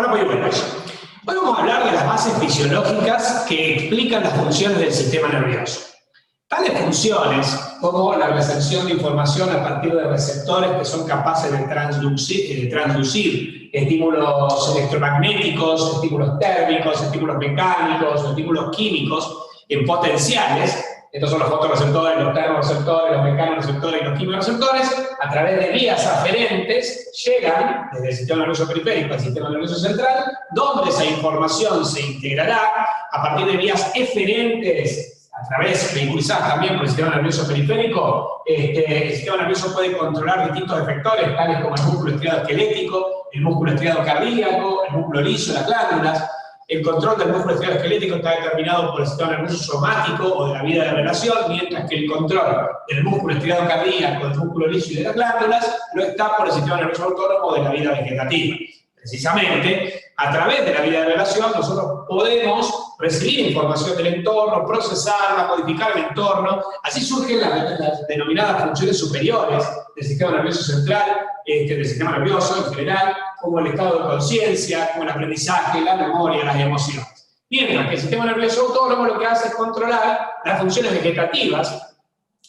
Hola, muy buenas. Hoy vamos a hablar de las bases fisiológicas que explican las funciones del sistema nervioso. Tales funciones, como la recepción de información a partir de receptores que son capaces de transducir estímulos electromagnéticos, estímulos térmicos, estímulos mecánicos, estímulos químicos en potenciales. Estos son los fotorreceptores, los termorreceptores, los mecanoreceptores y los quimioreceptores. A través de vías aferentes llegan desde el sistema nervioso periférico al sistema nervioso central, donde esa información se integrará a partir de vías eferentes, a través, impulsadas también por el sistema nervioso periférico. El sistema nervioso puede controlar distintos efectores, tales como el músculo estriado esquelético, el músculo estriado cardíaco, el músculo liso, las glándulas. El control del músculo estriado esquelético está determinado por el sistema nervioso somático o de la vía de revelación, mientras que el control del músculo estriado cardíaco, del músculo liso y de las glándulas lo está por el sistema nervioso autónomo de la vida vegetativa. Precisamente, a través de la vía de revelación, nosotros podemos recibir información del entorno, procesarla, modificar el entorno. Así surgen las denominadas funciones superiores del sistema nervioso central, del sistema nervioso en general, como el estado de conciencia, como el aprendizaje, la memoria, las emociones. Mientras que el sistema nervioso autónomo lo que hace es controlar las funciones vegetativas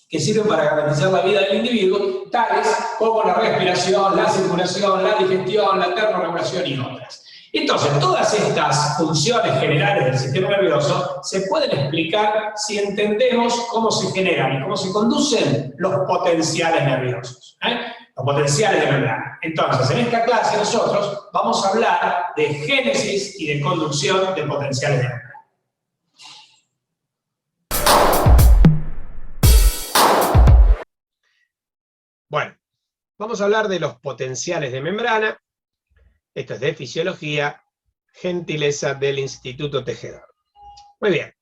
que sirven para garantizar la vida del individuo, tales como la respiración, la circulación, la digestión, la termorregulación y otras. Entonces, todas estas funciones generales del sistema nervioso se pueden explicar si entendemos cómo se generan y cómo se conducen los potenciales nerviosos. Los potenciales de membrana. Entonces, en esta clase nosotros vamos a hablar de génesis y de conducción de potenciales de membrana. Bueno, vamos a hablar de los potenciales de membrana. Esto es de fisiología, gentileza del Instituto Tejedor. Muy bien.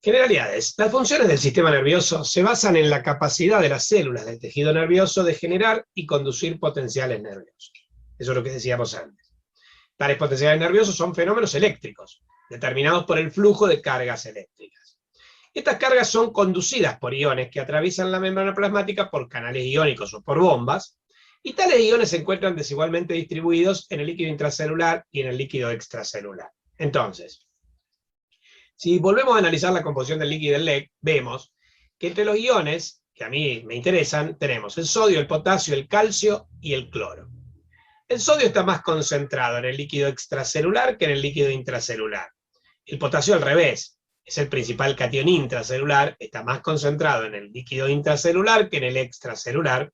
Generalidades. Las funciones del sistema nervioso se basan en la capacidad de las células del tejido nervioso de generar y conducir potenciales nerviosos. Eso es lo que decíamos antes. Tales potenciales nerviosos son fenómenos eléctricos, determinados por el flujo de cargas eléctricas. Estas cargas son conducidas por iones que atraviesan la membrana plasmática por canales iónicos o por bombas, y tales iones se encuentran desigualmente distribuidos en el líquido intracelular y en el líquido extracelular. Entonces, si volvemos a analizar la composición del líquido del LEC, vemos que entre los iones, que a mí me interesan, tenemos el sodio, el potasio, el calcio y el cloro. El sodio está más concentrado en el líquido extracelular que en el líquido intracelular. El potasio al revés, es el principal catión intracelular, está más concentrado en el líquido intracelular que en el extracelular.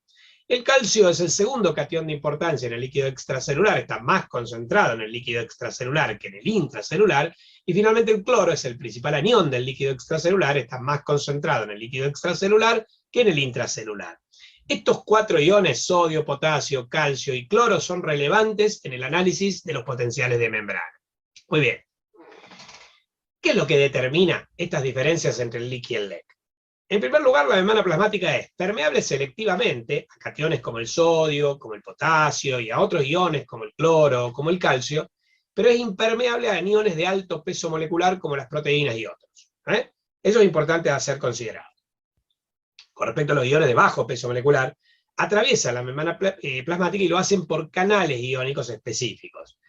El calcio es el segundo catión de importancia en el líquido extracelular, está más concentrado en el líquido extracelular que en el intracelular. Y finalmente el cloro es el principal anión del líquido extracelular, está más concentrado en el líquido extracelular que en el intracelular. Estos cuatro iones, sodio, potasio, calcio y cloro, son relevantes en el análisis de los potenciales de membrana. Muy bien. ¿Qué es lo que determina estas diferencias entre el LIC y el LEC? En primer lugar, la membrana plasmática es permeable selectivamente a cationes como el sodio, como el potasio, y a otros iones como el cloro, como el calcio, pero es impermeable a aniones de alto peso molecular como las proteínas y otros. Eso es importante a ser considerado. Con respecto a los iones de bajo peso molecular, atraviesan la membrana plasmática y lo hacen por canales iónicos específicos.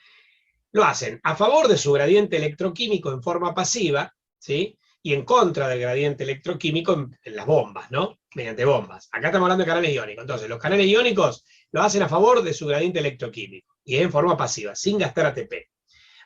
Lo hacen a favor de su gradiente electroquímico en forma pasiva, ¿sí?, y en contra del gradiente electroquímico en las bombas, ¿no? Mediante bombas. Acá estamos hablando de canales iónicos. Entonces, los canales iónicos lo hacen a favor de su gradiente electroquímico, y en forma pasiva, sin gastar ATP.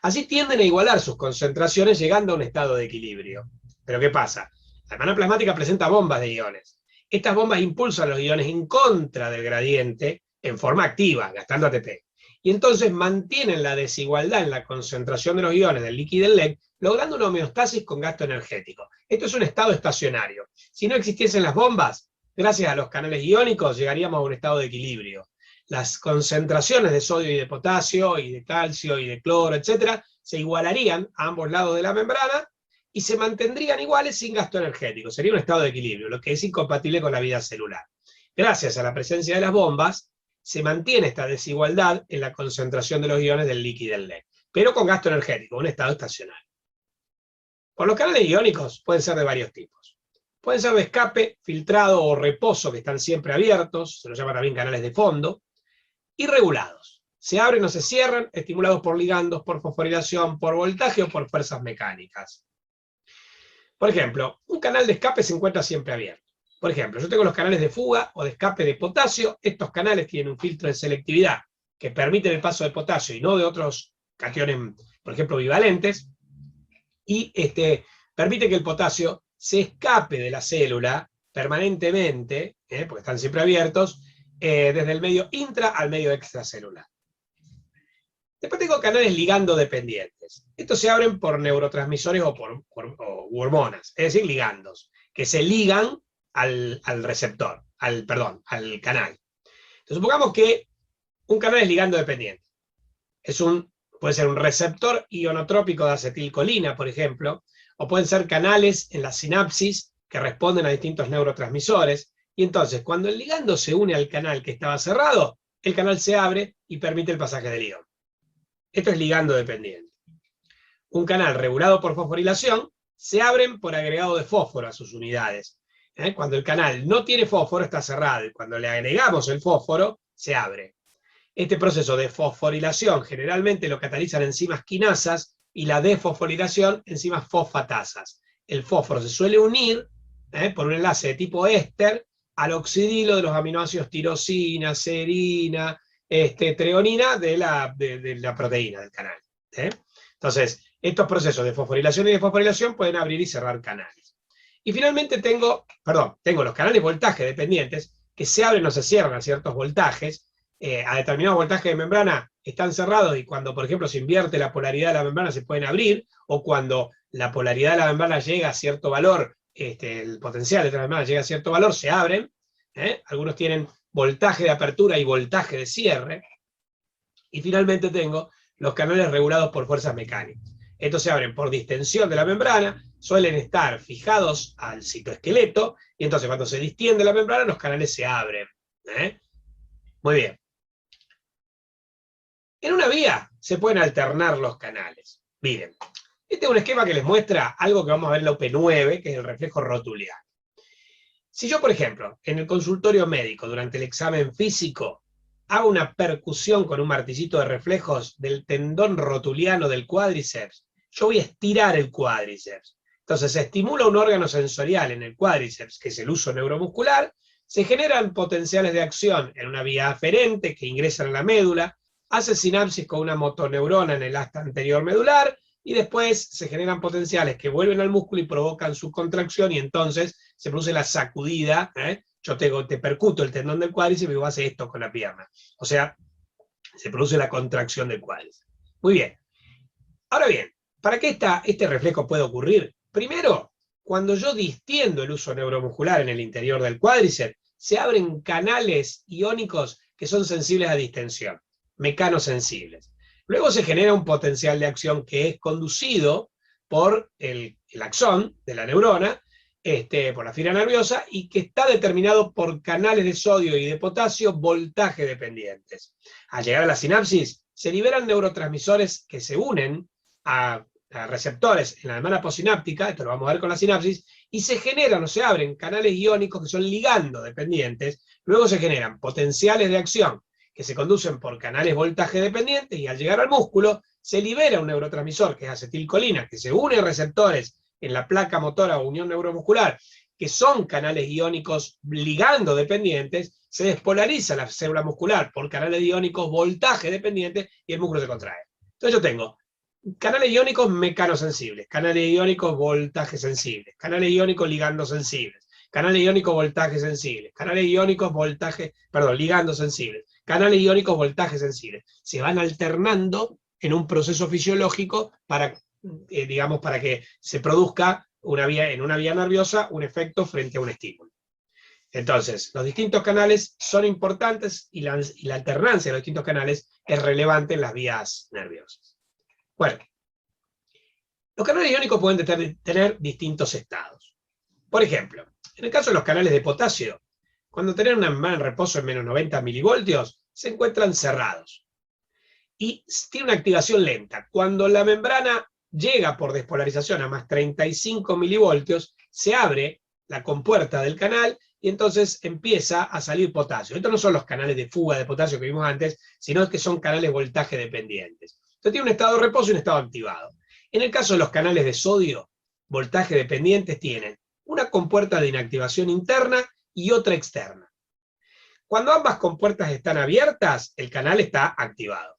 Así tienden a igualar sus concentraciones llegando a un estado de equilibrio. Pero ¿qué pasa? La membrana plasmática presenta bombas de iones. Estas bombas impulsan los iones en contra del gradiente en forma activa, gastando ATP. Y entonces mantienen la desigualdad en la concentración de los iones del líquido del LEC, logrando una homeostasis con gasto energético. Esto es un estado estacionario. Si no existiesen las bombas, gracias a los canales iónicos llegaríamos a un estado de equilibrio. Las concentraciones de sodio y de potasio, y de calcio, y de cloro, etc., se igualarían a ambos lados de la membrana, y se mantendrían iguales sin gasto energético. Sería un estado de equilibrio, lo que es incompatible con la vida celular. Gracias a la presencia de las bombas, se mantiene esta desigualdad en la concentración de los iones del líquido del LEC, pero con gasto energético, un estado estacionario. Por los canales iónicos pueden ser de varios tipos. Pueden ser de escape, filtrado o reposo, que están siempre abiertos, se los llama también canales de fondo, y regulados. se abren o se cierran, estimulados por ligandos, por fosforilación, por voltaje o por fuerzas mecánicas. Por ejemplo, un canal de escape se encuentra siempre abierto. Por ejemplo, yo tengo los canales de fuga o de escape de potasio. Estos canales tienen un filtro de selectividad que permite el paso de potasio y no de otros cationes, por ejemplo, bivalentes, y permite que el potasio se escape de la célula permanentemente, porque están siempre abiertos, desde el medio intra al medio extracelular. Después tengo canales ligando dependientes. Estos se abren por neurotransmisores o u hormonas, es decir, ligandos, que se ligan al receptor, al canal. Entonces, supongamos que un canal es ligando dependiente. Puede ser un receptor ionotrópico de acetilcolina, por ejemplo, o pueden ser canales en la sinapsis que responden a distintos neurotransmisores. Y entonces, cuando el ligando se une al canal que estaba cerrado, el canal se abre y permite el pasaje del ion. Esto es ligando dependiente. Un canal regulado por fosforilación se abren por agregado de fósforo a sus unidades. Cuando el canal no tiene fósforo está cerrado y cuando le agregamos el fósforo se abre. Este proceso de fosforilación generalmente lo catalizan enzimas quinasas y la desfosforilación enzimas fosfatasas. El fósforo se suele unir por un enlace de tipo éster al oxidilo de los aminoácidos tirosina, serina, treonina de la proteína del canal. Entonces, estos procesos de fosforilación y desfosforilación pueden abrir y cerrar canales. Y finalmente tengo los canales voltaje dependientes que se abren o se cierran a ciertos voltajes. A determinados voltajes de membrana están cerrados y cuando, por ejemplo, se invierte la polaridad de la membrana se pueden abrir, o cuando la polaridad de la membrana llega a cierto valor, el potencial de la membrana llega a cierto valor, se abren. Algunos tienen voltaje de apertura y voltaje de cierre. Y finalmente tengo los canales regulados por fuerzas mecánicas. Estos se abren por distensión de la membrana, suelen estar fijados al citoesqueleto, y entonces cuando se distiende la membrana los canales se abren. Muy bien. En una vía se pueden alternar los canales. Miren, este es un esquema que les muestra algo que vamos a ver en la UP9, que es el reflejo rotuliano. Si yo, por ejemplo, en el consultorio médico, durante el examen físico, hago una percusión con un martillito de reflejos del tendón rotuliano del cuádriceps, yo voy a estirar el cuádriceps. Entonces se estimula un órgano sensorial en el cuádriceps, que es el uso neuromuscular, se generan potenciales de acción en una vía aferente que ingresan a la médula, hace sinapsis con una motoneurona en el asta anterior medular, y después se generan potenciales que vuelven al músculo y provocan su contracción, y entonces se produce la sacudida. Yo te percuto el tendón del cuádriceps y vos haces esto con la pierna. O sea, se produce la contracción del cuádriceps. Muy bien. Ahora bien, ¿para qué este reflejo puede ocurrir? Primero, cuando yo distiendo el uso neuromuscular en el interior del cuádriceps, se abren canales iónicos que son sensibles a distensión, mecanosensibles. Luego se genera un potencial de acción que es conducido por el axón de la neurona, por la fibra nerviosa, y que está determinado por canales de sodio y de potasio voltaje dependientes. Al llegar a la sinapsis, se liberan neurotransmisores que se unen a receptores en la membrana postsináptica, esto lo vamos a ver con la sinapsis, y se generan o se abren canales iónicos que son ligando dependientes. Luego se generan potenciales de acción que se conducen por canales voltaje dependientes, y al llegar al músculo se libera un neurotransmisor que es acetilcolina, que se une a receptores en la placa motora o unión neuromuscular, que son canales iónicos ligando dependientes, se despolariza la célula muscular por canales iónicos voltaje dependientes y el músculo se contrae. Entonces yo tengo canales iónicos mecanosensibles, canales iónicos voltaje sensibles, canales iónicos ligando sensibles, canales iónicos voltaje sensibles, canales iónicos ligando sensibles, canales iónicos voltaje sensibles. Se van alternando en un proceso fisiológico para que se produzca en una vía nerviosa un efecto frente a un estímulo. Entonces, los distintos canales son importantes y la alternancia de los distintos canales es relevante en las vías nerviosas. Bueno, los canales iónicos pueden tener distintos estados. Por ejemplo, en el caso de los canales de potasio, cuando tienen una membrana en reposo en menos 90 milivoltios, se encuentran cerrados. Y tiene una activación lenta. Cuando la membrana llega por despolarización a más 35 milivoltios, se abre la compuerta del canal y entonces empieza a salir potasio. Estos no son los canales de fuga de potasio que vimos antes, sino que son canales voltaje dependientes. Entonces tiene un estado de reposo y un estado activado. En el caso de los canales de sodio, voltaje dependientes tienen una compuerta de inactivación interna y otra externa. Cuando ambas compuertas están abiertas, el canal está activado.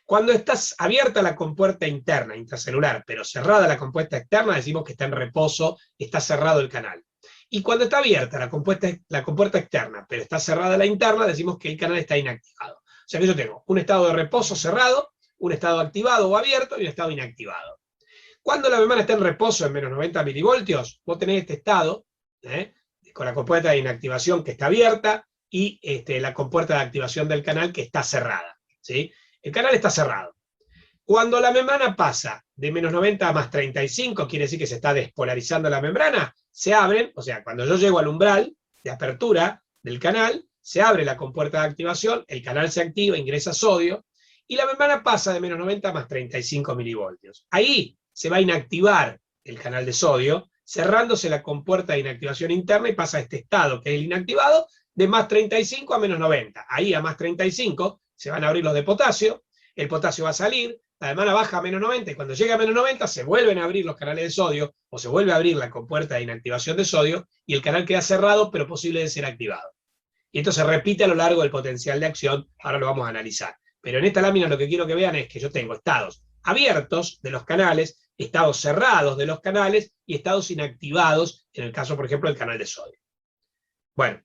Cuando está abierta la compuerta interna, intracelular, pero cerrada la compuerta externa, decimos que está en reposo, está cerrado el canal. Y cuando está abierta la compuerta externa, pero está cerrada la interna, decimos que el canal está inactivado. O sea que yo tengo un estado de reposo cerrado, un estado activado o abierto y un estado inactivado. Cuando la membrana está en reposo en menos 90 milivoltios, vos tenés este estado, con la compuerta de inactivación que está abierta y la compuerta de activación del canal que está cerrada, ¿sí? El canal está cerrado. Cuando la membrana pasa de menos 90 a más 35, quiere decir que se está despolarizando la membrana, se abren, o sea, cuando yo llego al umbral de apertura del canal, se abre la compuerta de activación, el canal se activa, ingresa sodio, y la membrana pasa de menos 90 a más 35 milivoltios. Ahí se va a inactivar el canal de sodio, cerrándose la compuerta de inactivación interna y pasa a este estado, que es el inactivado, de más 35 a menos 90. Ahí a más 35 se van a abrir los de potasio, el potasio va a salir, la membrana baja a menos 90, y cuando llega a menos 90 se vuelven a abrir los canales de sodio, o se vuelve a abrir la compuerta de inactivación de sodio, y el canal queda cerrado, pero posible de ser activado. Y esto se repite a lo largo del potencial de acción, ahora lo vamos a analizar. Pero en esta lámina lo que quiero que vean es que yo tengo estados abiertos de los canales, estados cerrados de los canales, y estados inactivados, en el caso, por ejemplo, del canal de sodio. Bueno,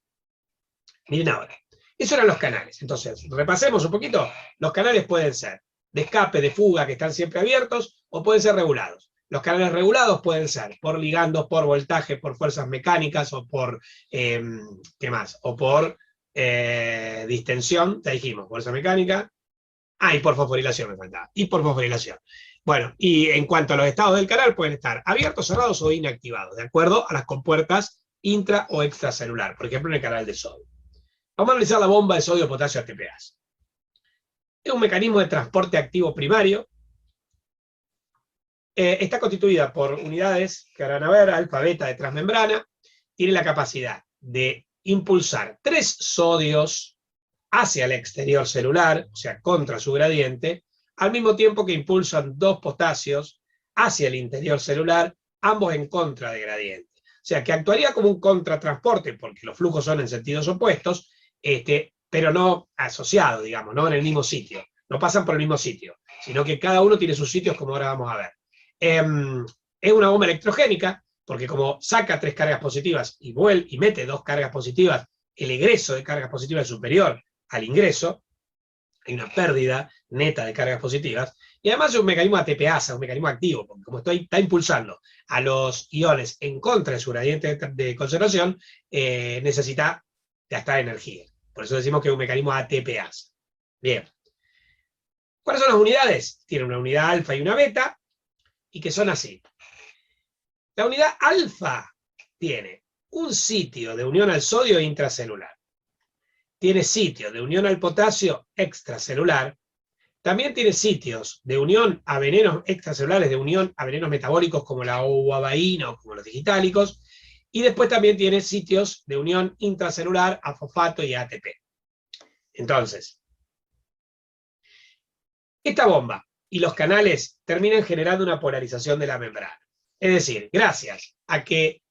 miren ahora. Esos eran los canales. Entonces, repasemos un poquito. Los canales pueden ser de escape, de fuga, que están siempre abiertos, o pueden ser regulados. Los canales regulados pueden ser por ligandos, por voltaje, por fuerzas mecánicas, o por, ¿qué más? O por distensión, ya dijimos, fuerza mecánica. Y por fosforilación me faltaba. Y por fosforilación. Bueno, y en cuanto a los estados del canal, pueden estar abiertos, cerrados o inactivados, de acuerdo a las compuertas intra o extracelular, por ejemplo en el canal de sodio. Vamos a analizar la bomba de sodio-potasio ATPase. Es un mecanismo de transporte activo primario. Está constituida por unidades que van a ver, alfa, beta de transmembrana. Tiene la capacidad de impulsar 3 sodios hacia el exterior celular, o sea, contra su gradiente, al mismo tiempo que impulsan 2 potasios hacia el interior celular, ambos en contra de gradiente. O sea, que actuaría como un contratransporte, porque los flujos son en sentidos opuestos, pero no asociados, digamos, no en el mismo sitio. No pasan por el mismo sitio, sino que cada uno tiene sus sitios, como ahora vamos a ver. Es una bomba electrogénica, porque como saca 3 cargas positivas y mete 2 cargas positivas, el egreso de cargas positivas es superior al ingreso, hay una pérdida neta de cargas positivas, y además es un mecanismo ATPase, un mecanismo activo, porque como está impulsando a los iones en contra de su gradiente de conservación, necesita gastar energía. Por eso decimos que es un mecanismo ATPase. Bien. ¿Cuáles son las unidades? Tiene una unidad alfa y una beta, y que son así. La unidad alfa tiene un sitio de unión al sodio intracelular. Tiene sitio de unión al potasio extracelular, también tiene sitios de unión a venenos extracelulares, de unión a venenos metabólicos como la ouabaína o como los digitálicos, y después también tiene sitios de unión intracelular a fosfato y a ATP. Entonces, esta bomba y los canales terminan generando una polarización de la membrana. Es decir, gracias a que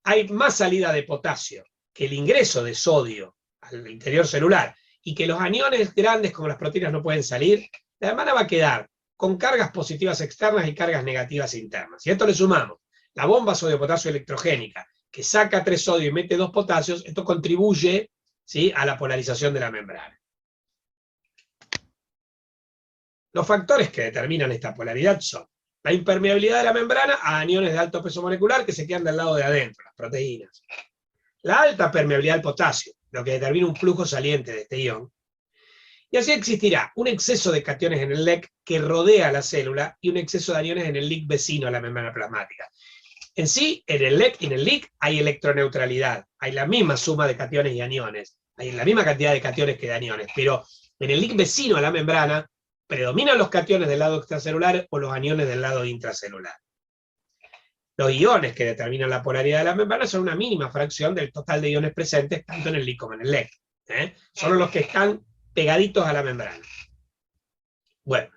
hay más salida de potasio que el ingreso de sodio al interior celular, y que los aniones grandes como las proteínas no pueden salir, la membrana va a quedar con cargas positivas externas y cargas negativas internas. Si a esto le sumamos la bomba sodio-potasio electrogénica, que saca 3 sodios y mete 2 potasios, esto contribuye, ¿sí?, a la polarización de la membrana. Los factores que determinan esta polaridad son la impermeabilidad de la membrana a aniones de alto peso molecular que se quedan del lado de adentro, las proteínas. La alta permeabilidad al potasio, lo que determina un flujo saliente de este ion. Y así existirá un exceso de cationes en el LEC que rodea la célula y un exceso de aniones en el LIC vecino a la membrana plasmática. En sí, en el LEC y en el LIC hay electroneutralidad, hay la misma suma de cationes y aniones, hay la misma cantidad de cationes que de aniones, pero en el LIC vecino a la membrana predominan los cationes del lado extracelular o los aniones del lado intracelular. Los iones que determinan la polaridad de la membrana son una mínima fracción del total de iones presentes tanto en el LIC como en el LEC. Solo los que están pegaditos a la membrana. Bueno,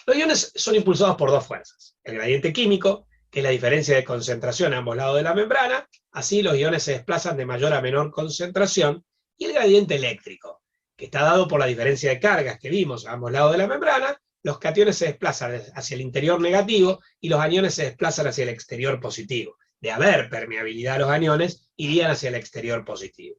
los iones son impulsados por dos fuerzas. El gradiente químico, que es la diferencia de concentración a ambos lados de la membrana, así los iones se desplazan de mayor a menor concentración, y el gradiente eléctrico, que está dado por la diferencia de cargas que vimos a ambos lados de la membrana. Los cationes se desplazan hacia el interior negativo y los aniones se desplazan hacia el exterior positivo. De haber permeabilidad, los aniones irían hacia el exterior positivo.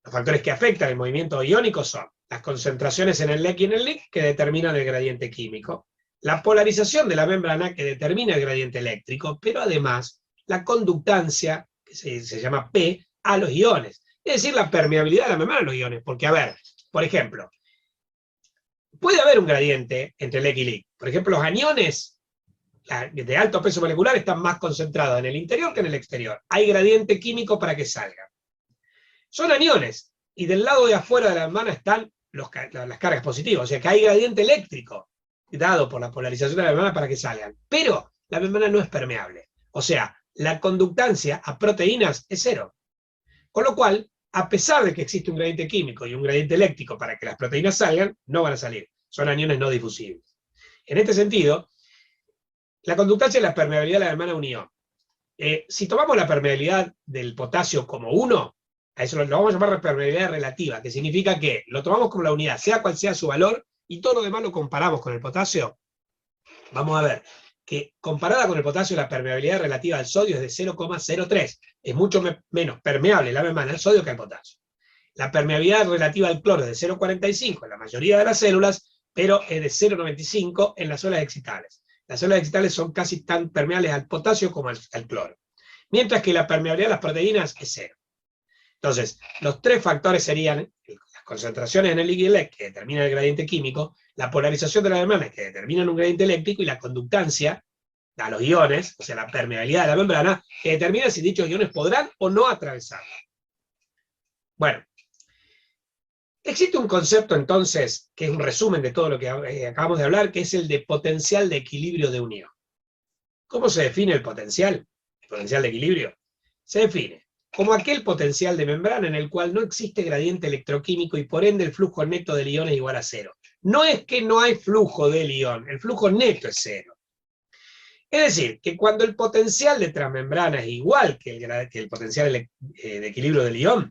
Los factores que afectan el movimiento iónico son las concentraciones en el LEC y en el LIC, que determinan el gradiente químico, la polarización de la membrana, que determina el gradiente eléctrico, pero además la conductancia, que se llama P, a los iones. Es decir, la permeabilidad de la membrana a los iones. Porque, a ver, por ejemplo, puede haber un gradiente entre LEC y LIC. Por ejemplo, los aniones de alto peso molecular están más concentrados en el interior que en el exterior. Hay gradiente químico para que salgan. Son aniones, y del lado de afuera de la membrana están las cargas positivas, o sea que hay gradiente eléctrico dado por la polarización de la membrana para que salgan. Pero la membrana no es permeable, o sea, la conductancia a proteínas es cero. Con lo cual, a pesar de que existe un gradiente químico y un gradiente eléctrico para que las proteínas salgan, no van a salir. Son aniones no difusibles. En este sentido, la conductancia es la permeabilidad de la membrana a un ion. Si tomamos la permeabilidad del potasio como 1, a eso lo vamos a llamar permeabilidad relativa, que significa que lo tomamos como la unidad, sea cual sea su valor, y todo lo demás lo comparamos con el potasio. Vamos a ver que comparada con el potasio, la permeabilidad relativa al sodio es de 0,03. Es mucho menos permeable la membrana al sodio que al potasio. La permeabilidad relativa al cloro es de 0,45 en la mayoría de las células, pero es de 0,95 en las células excitables. Las células excitables son casi tan permeables al potasio como al cloro. Mientras que la permeabilidad de las proteínas es cero. Entonces, los tres factores serían las concentraciones en el líquido que determinan el gradiente químico, la polarización de la membrana, que determinan un gradiente eléctrico, y la conductancia a los iones, o sea, la permeabilidad de la membrana, que determina si dichos iones podrán o no atravesarla. Bueno, existe un concepto entonces, que es un resumen de todo lo que acabamos de hablar, que es el de potencial de equilibrio de unión. ¿Cómo se define el potencial? El potencial de equilibrio se define como aquel potencial de membrana en el cual no existe gradiente electroquímico y por ende el flujo neto del ion es igual a cero. No es que no hay flujo del ion, el flujo neto es cero. Es decir, que cuando el potencial de transmembrana es igual que el potencial de equilibrio del ion,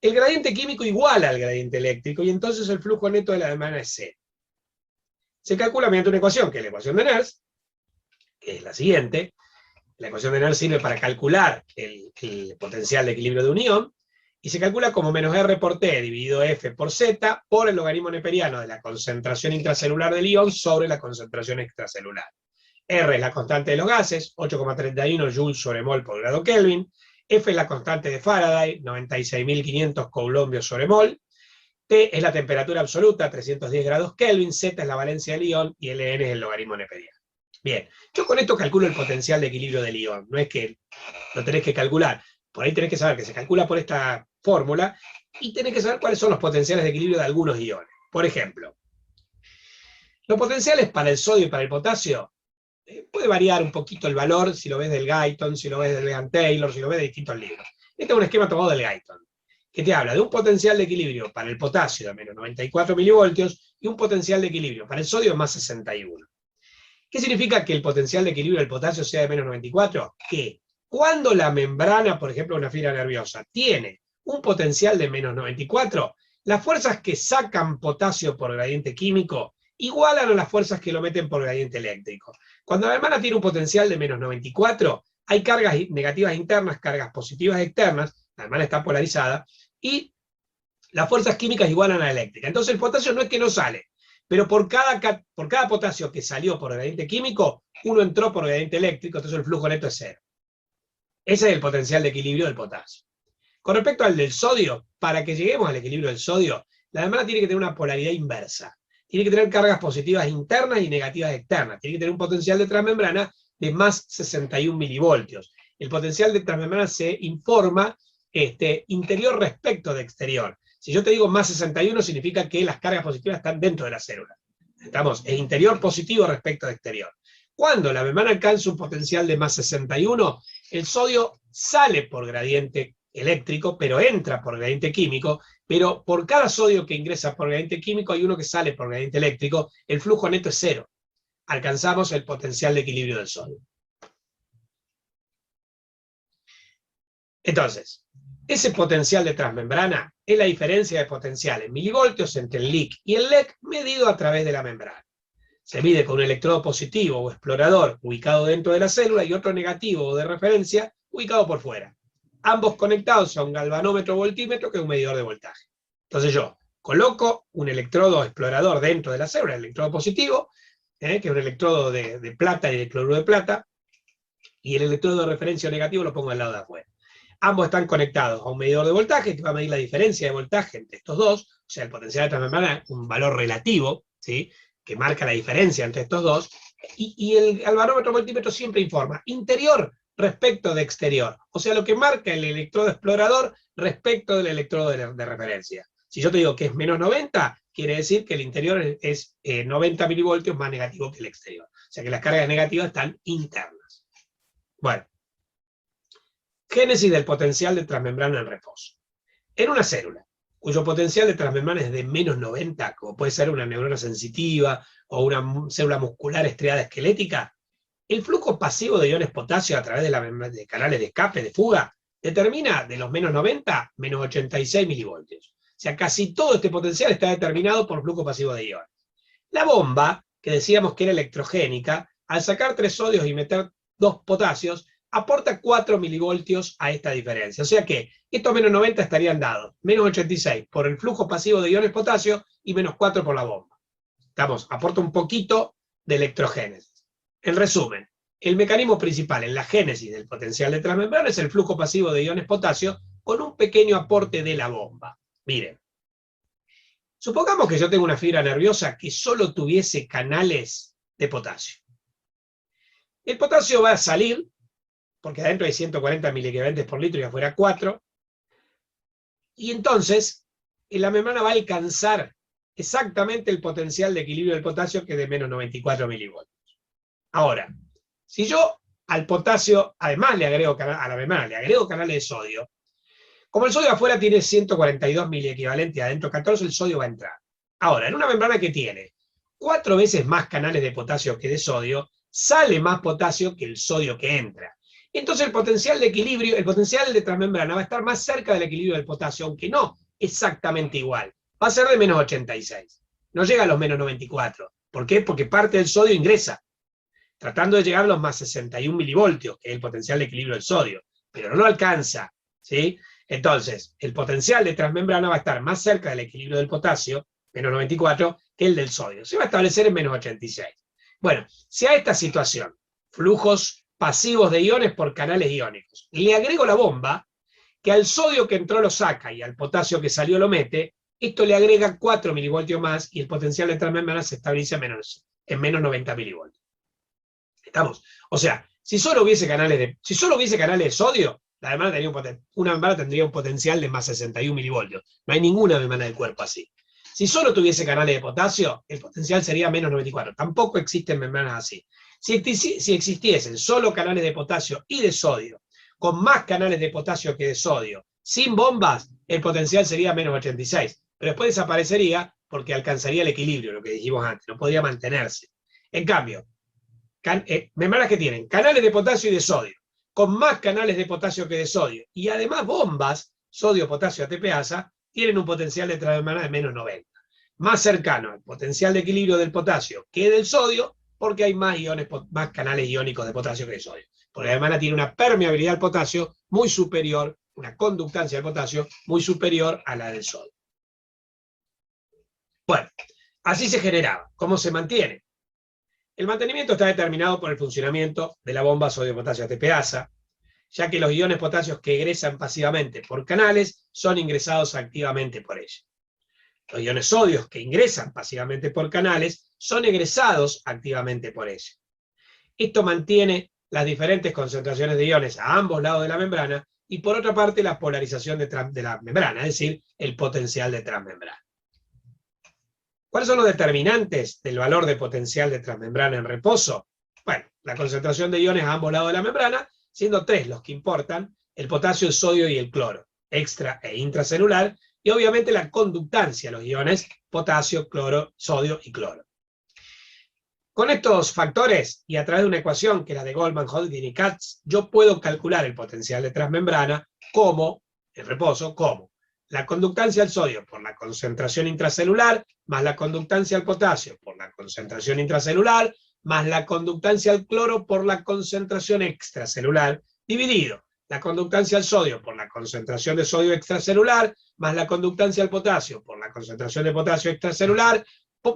el gradiente químico iguala al gradiente eléctrico y entonces el flujo neto de la membrana es cero. Se calcula mediante una ecuación, que es la ecuación de Nernst, que es la siguiente. La ecuación de Nernst sirve para calcular el potencial de equilibrio de un ion, y se calcula como menos R por T dividido F por Z por el logaritmo neperiano de la concentración intracelular del ion sobre la concentración extracelular. R es la constante de los gases, 8,31 joules sobre mol por grado Kelvin. F es la constante de Faraday, 96.500 coulombios sobre mol. T es la temperatura absoluta, 310 grados Kelvin. Z es la valencia del ion, y Ln es el logaritmo neperiano. Bien, yo con esto calculo el potencial de equilibrio del ion, no es que lo tenés que calcular, por ahí tenés que saber que se calcula por esta fórmula, y tenés que saber cuáles son los potenciales de equilibrio de algunos iones. Por ejemplo, los potenciales para el sodio y para el potasio, puede variar un poquito el valor, si lo ves del Guyton, si lo ves del Legan-Taylor, si lo ves de distintos libros. Este es un esquema tomado del Guyton, que te habla de un potencial de equilibrio para el potasio de menos 94 milivoltios, y un potencial de equilibrio para el sodio más 61. ¿Qué significa que el potencial de equilibrio del potasio sea de menos 94? Que cuando la membrana, por ejemplo, de una fibra nerviosa, tiene un potencial de menos 94, las fuerzas que sacan potasio por gradiente químico igualan a las fuerzas que lo meten por gradiente eléctrico. Cuando la membrana tiene un potencial de menos 94, hay cargas negativas internas, cargas positivas externas, la membrana está polarizada, y las fuerzas químicas igualan a la eléctrica. Entonces el potasio no es que no sale, pero por cada potasio que salió por gradiente químico, uno entró por gradiente eléctrico, entonces el flujo neto es cero. Ese es el potencial de equilibrio del potasio. Con respecto al del sodio, para que lleguemos al equilibrio del sodio, la membrana tiene que tener una polaridad inversa. Tiene que tener cargas positivas internas y negativas externas. Tiene que tener un potencial de transmembrana de más 61 milivoltios. El potencial de transmembrana se informa interior respecto de exterior. Si yo te digo más 61, significa que las cargas positivas están dentro de la célula. Estamos en interior positivo respecto de exterior. Cuando la membrana alcanza un potencial de más 61, el sodio sale por gradiente eléctrico, pero entra por gradiente químico, pero por cada sodio que ingresa por gradiente químico hay uno que sale por gradiente eléctrico, el flujo neto es cero. Alcanzamos el potencial de equilibrio del sodio. Entonces, ese potencial de transmembrana es la diferencia de potencial en milivoltios entre el LIC y el LEC medido a través de la membrana. Se mide con un electrodo positivo o explorador ubicado dentro de la célula y otro negativo o de referencia ubicado por fuera. Ambos conectados a un galvanómetro voltímetro que es un medidor de voltaje. Entonces yo coloco un electrodo explorador dentro de la célula, el electrodo positivo, que es un electrodo de plata y de cloruro de plata, y el electrodo de referencia negativo lo pongo al lado de afuera. Ambos están conectados a un medidor de voltaje que va a medir la diferencia de voltaje entre estos dos, o sea, el potencial de transmembrana es un valor relativo, ¿sí?, que marca la diferencia entre estos dos, y el galvanómetro voltímetro siempre informa interior respecto de exterior, o sea, lo que marca el electrodo explorador respecto del electrodo de referencia. Si yo te digo que es menos 90, quiere decir que el interior es 90 milivoltios más negativo que el exterior. O sea que las cargas negativas están internas. Bueno, génesis del potencial de transmembrana en reposo. En una célula, cuyo potencial de transmembrana es de menos 90, como puede ser una neurona sensitiva o una célula muscular estriada esquelética, el flujo pasivo de iones potasio a través de canales de escape, de fuga, determina de los menos 90, menos 86 milivoltios. O sea, casi todo este potencial está determinado por flujo pasivo de iones. La bomba, que decíamos que era electrogénica, al sacar 3 sodios y meter 2 potasios, aporta 4 milivoltios a esta diferencia. O sea que estos menos 90 estarían dados, menos 86 por el flujo pasivo de iones potasio y menos 4 por la bomba. Aporta un poquito de electrogénesis. En resumen, el mecanismo principal en la génesis del potencial de transmembrana es el flujo pasivo de iones potasio con un pequeño aporte de la bomba. Miren, supongamos que yo tengo una fibra nerviosa que solo tuviese canales de potasio. El potasio va a salir, porque adentro hay 140 miliequivalentes por litro y afuera 4, y entonces la membrana va a alcanzar exactamente el potencial de equilibrio del potasio, que es de menos 94 milivoltios. Ahora, si yo al potasio, además le agrego a la membrana, le agrego canales de sodio, como el sodio afuera tiene 142 miliequivalentes y adentro 14, el sodio va a entrar. Ahora, en una membrana que tiene 4 veces más canales de potasio que de sodio, sale más potasio que el sodio que entra. Entonces el potencial de equilibrio, el potencial de transmembrana va a estar más cerca del equilibrio del potasio, aunque no exactamente igual. Va a ser de menos 86. No llega a los menos 94. ¿Por qué? Porque parte del sodio ingresa, tratando de llegar a los más 61 milivoltios, que es el potencial de equilibrio del sodio, pero no lo alcanza, ¿sí? Entonces, el potencial de transmembrana va a estar más cerca del equilibrio del potasio, menos 94, que el del sodio. Se va a establecer en menos 86. Bueno, si a esta situación, flujos pasivos de iones por canales iónicos, le agrego la bomba, que al sodio que entró lo saca y al potasio que salió lo mete, esto le agrega 4 milivoltios más y el potencial de transmembrana se estabiliza en menos 90 milivoltios. ¿Estamos? O sea, si solo hubiese canales de sodio, una membrana tendría un potencial de más 61 milivoltios. No hay ninguna membrana del cuerpo así. Si solo tuviese canales de potasio, el potencial sería menos 94. Tampoco existen membranas así. Si existiesen solo canales de potasio y de sodio, con más canales de potasio que de sodio, sin bombas, el potencial sería menos 86. Pero después desaparecería porque alcanzaría el equilibrio, lo que dijimos antes, no podría mantenerse. En cambio, membranas que tienen canales de potasio y de sodio, con más canales de potasio que de sodio, y además bombas, sodio, potasio, ATPasa, tienen un potencial de transmembrana de menos 90. Más cercano al potencial de equilibrio del potasio que del sodio, porque hay más canales iónicos de potasio que de sodio. Porque la membrana tiene una permeabilidad al potasio muy superior, una conductancia al potasio muy superior a la del sodio. Bueno, así se generaba. ¿Cómo se mantiene? El mantenimiento está determinado por el funcionamiento de la bomba sodio-potasio ATPasa, ya que los iones potasios que egresan pasivamente por canales son ingresados activamente por ella. Los iones sodios que ingresan pasivamente por canales son egresados activamente por ella. Esto mantiene las diferentes concentraciones de iones a ambos lados de la membrana y por otra parte la polarización de la membrana, es decir, el potencial de transmembrana. ¿Cuáles son los determinantes del valor de potencial de transmembrana en reposo? Bueno, la concentración de iones a ambos lados de la membrana, siendo 3 los que importan: el potasio, el sodio y el cloro, extra e intracelular, y obviamente la conductancia, los iones potasio, cloro, sodio y cloro. Con estos factores, y a través de una ecuación que es la de Goldman, Hodgkin y Katz, yo puedo calcular el potencial de transmembrana como, en reposo, como la conductancia al sodio por la concentración intracelular, más la conductancia al potasio por la concentración intracelular, más la conductancia al cloro por la concentración extracelular, dividido la conductancia al sodio por la concentración de sodio extracelular, más la conductancia al potasio por la concentración de potasio extracelular,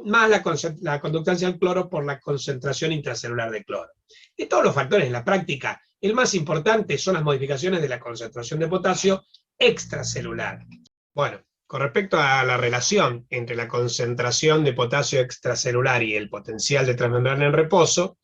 más la conductancia al cloro por la concentración intracelular de cloro. De todos los factores en la práctica, el más importante son las modificaciones de la concentración de potasio extracelular. Bueno, con respecto a la relación entre la concentración de potasio extracelular y el potencial de transmembrana en reposo,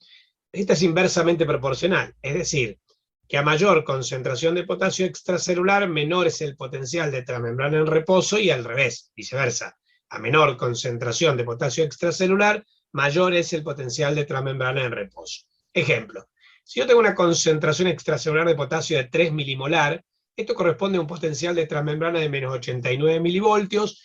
esta es inversamente proporcional, es decir, que a mayor concentración de potasio extracelular, menor es el potencial de transmembrana en reposo, y al revés, viceversa. A menor concentración de potasio extracelular, mayor es el potencial de transmembrana en reposo. Ejemplo, si yo tengo una concentración extracelular de potasio de 3 milimolar, esto corresponde a un potencial de transmembrana de menos 89 milivoltios,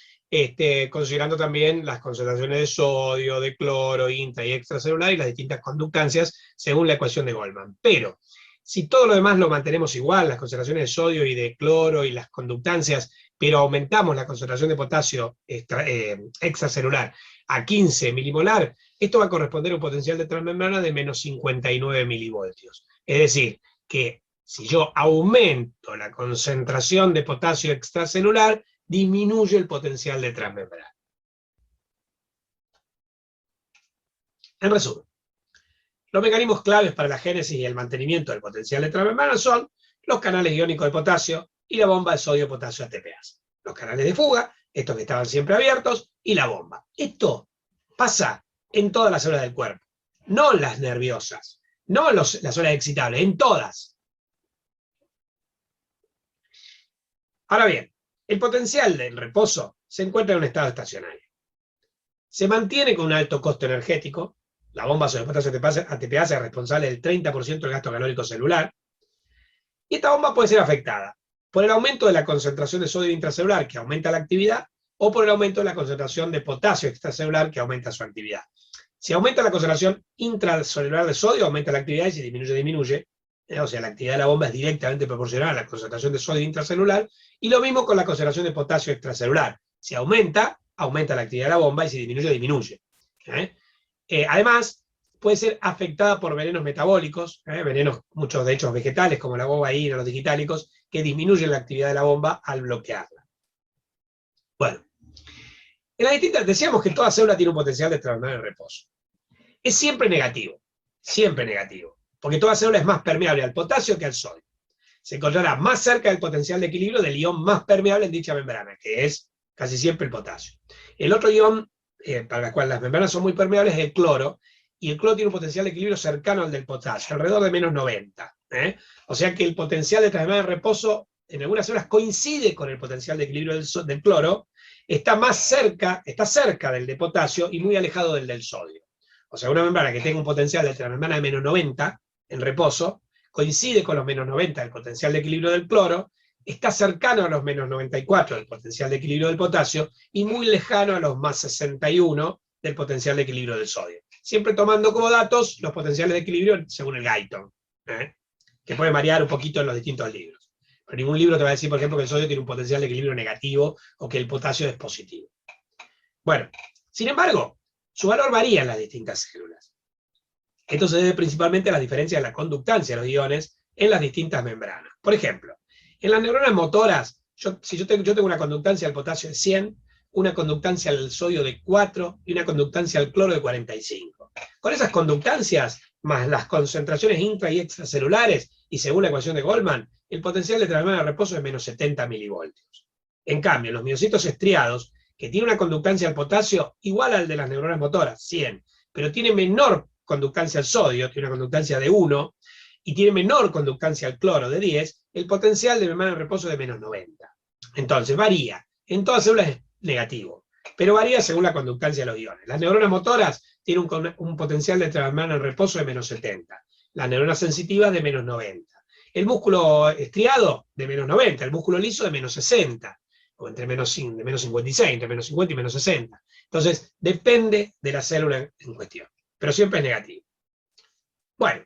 considerando también las concentraciones de sodio, de cloro, intra y extracelular, y las distintas conductancias según la ecuación de Goldman. Pero si todo lo demás lo mantenemos igual, las concentraciones de sodio y de cloro y las conductancias, pero aumentamos la concentración de potasio extracelular a 15 milimolar, esto va a corresponder a un potencial de transmembrana de menos 59 milivoltios. Es decir, que si yo aumento la concentración de potasio extracelular, disminuye el potencial de transmembrana. En resumen, los mecanismos claves para la génesis y el mantenimiento del potencial de transmembrana son los canales iónicos de potasio y la bomba de sodio-potasio ATPase. Los canales de fuga, estos que estaban siempre abiertos, y la bomba. Esto pasa en todas las células del cuerpo, no en las nerviosas, no en las zonas excitables, en todas. Ahora bien, el potencial del reposo se encuentra en un estado estacionario. Se mantiene con un alto costo energético. La bomba sodio-potasio ATPase es responsable del 30% del gasto calórico celular. Y esta bomba puede ser afectada por el aumento de la concentración de sodio intracelular, que aumenta la actividad, o por el aumento de la concentración de potasio extracelular, que aumenta su actividad. Si aumenta la concentración intracelular de sodio, aumenta la actividad, y si disminuye, disminuye. O sea, la actividad de la bomba es directamente proporcional a la concentración de sodio intracelular, y lo mismo con la concentración de potasio extracelular. Si aumenta, aumenta la actividad de la bomba, y si disminuye, disminuye. Además, puede ser afectada por venenos metabólicos, venenos, muchos de ellos vegetales, como la bovaína, los digitálicos, que disminuyen la actividad de la bomba al bloquearla. Bueno, en las distintas, decíamos que toda célula tiene un potencial de transmembrana en reposo. Es siempre negativo, porque toda célula es más permeable al potasio que al sodio. Se encontrará más cerca del potencial de equilibrio del ion más permeable en dicha membrana, que es casi siempre el potasio. El otro ion, para el cual las membranas son muy permeables, es el cloro, y el cloro tiene un potencial de equilibrio cercano al del potasio, alrededor de menos 90. O sea que el potencial de transmembrana en reposo en algunas células coincide con el potencial de equilibrio del cloro, está cerca del de potasio y muy alejado del sodio. O sea, una membrana que tenga un potencial de transmembrana de menos 90 en reposo, coincide con los menos 90 del potencial de equilibrio del cloro, está cercano a los menos 94 del potencial de equilibrio del potasio, y muy lejano a los más 61 del potencial de equilibrio del sodio. Siempre tomando como datos los potenciales de equilibrio según el Guyton, que puede variar un poquito en los distintos libros. Pero ningún libro te va a decir, por ejemplo, que el sodio tiene un potencial de equilibrio negativo o que el potasio es positivo. Bueno, sin embargo, su valor varía en las distintas células. Esto se debe principalmente a las diferencias en la conductancia de los iones en las distintas membranas. Por ejemplo, en las neuronas motoras, yo tengo una conductancia al potasio de 100, una conductancia al sodio de 4 y una conductancia al cloro de 45. Con esas conductancias, más las concentraciones intra y extracelulares, y según la ecuación de Goldman, el potencial de transmembrana de reposo es menos 70 milivoltios. En cambio, los miocitos estriados, que tienen una conductancia al potasio igual al de las neuronas motoras, 100, pero tiene menor conductancia al sodio, tiene una conductancia de 1, y tiene menor conductancia al cloro de 10, el potencial de membrana de reposo es de menos 90. Entonces, varía. En todas células es negativo, pero varía según la conductancia de los iones. Las neuronas motoras tienen un potencial de transmembrana en reposo de menos 70, las neuronas sensitivas de menos 90, el músculo estriado de menos 90, el músculo liso de menos 60, o de menos 56, entre menos 50 y menos 60. Entonces, depende de la célula en cuestión, pero siempre es negativo. Bueno,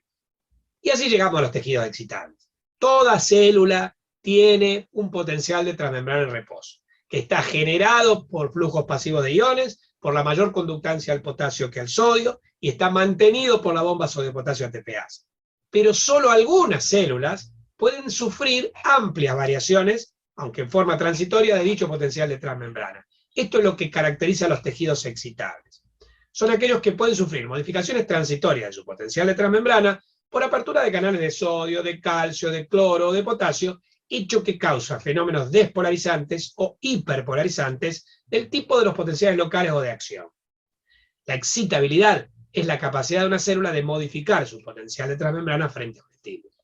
y así llegamos a los tejidos excitables. Toda célula tiene un potencial de transmembrana en reposo, que está generado por flujos pasivos de iones, por la mayor conductancia al potasio que al sodio, y está mantenido por la bomba sodio-potasio ATPase. Pero solo algunas células pueden sufrir amplias variaciones, aunque en forma transitoria, de dicho potencial de transmembrana. Esto es lo que caracteriza a los tejidos excitables. Son aquellos que pueden sufrir modificaciones transitorias de su potencial de transmembrana por apertura de canales de sodio, de calcio, de cloro o de potasio, hecho que causa fenómenos despolarizantes o hiperpolarizantes del tipo de los potenciales locales o de acción. La excitabilidad es la capacidad de una célula de modificar su potencial de transmembrana frente a un estímulo.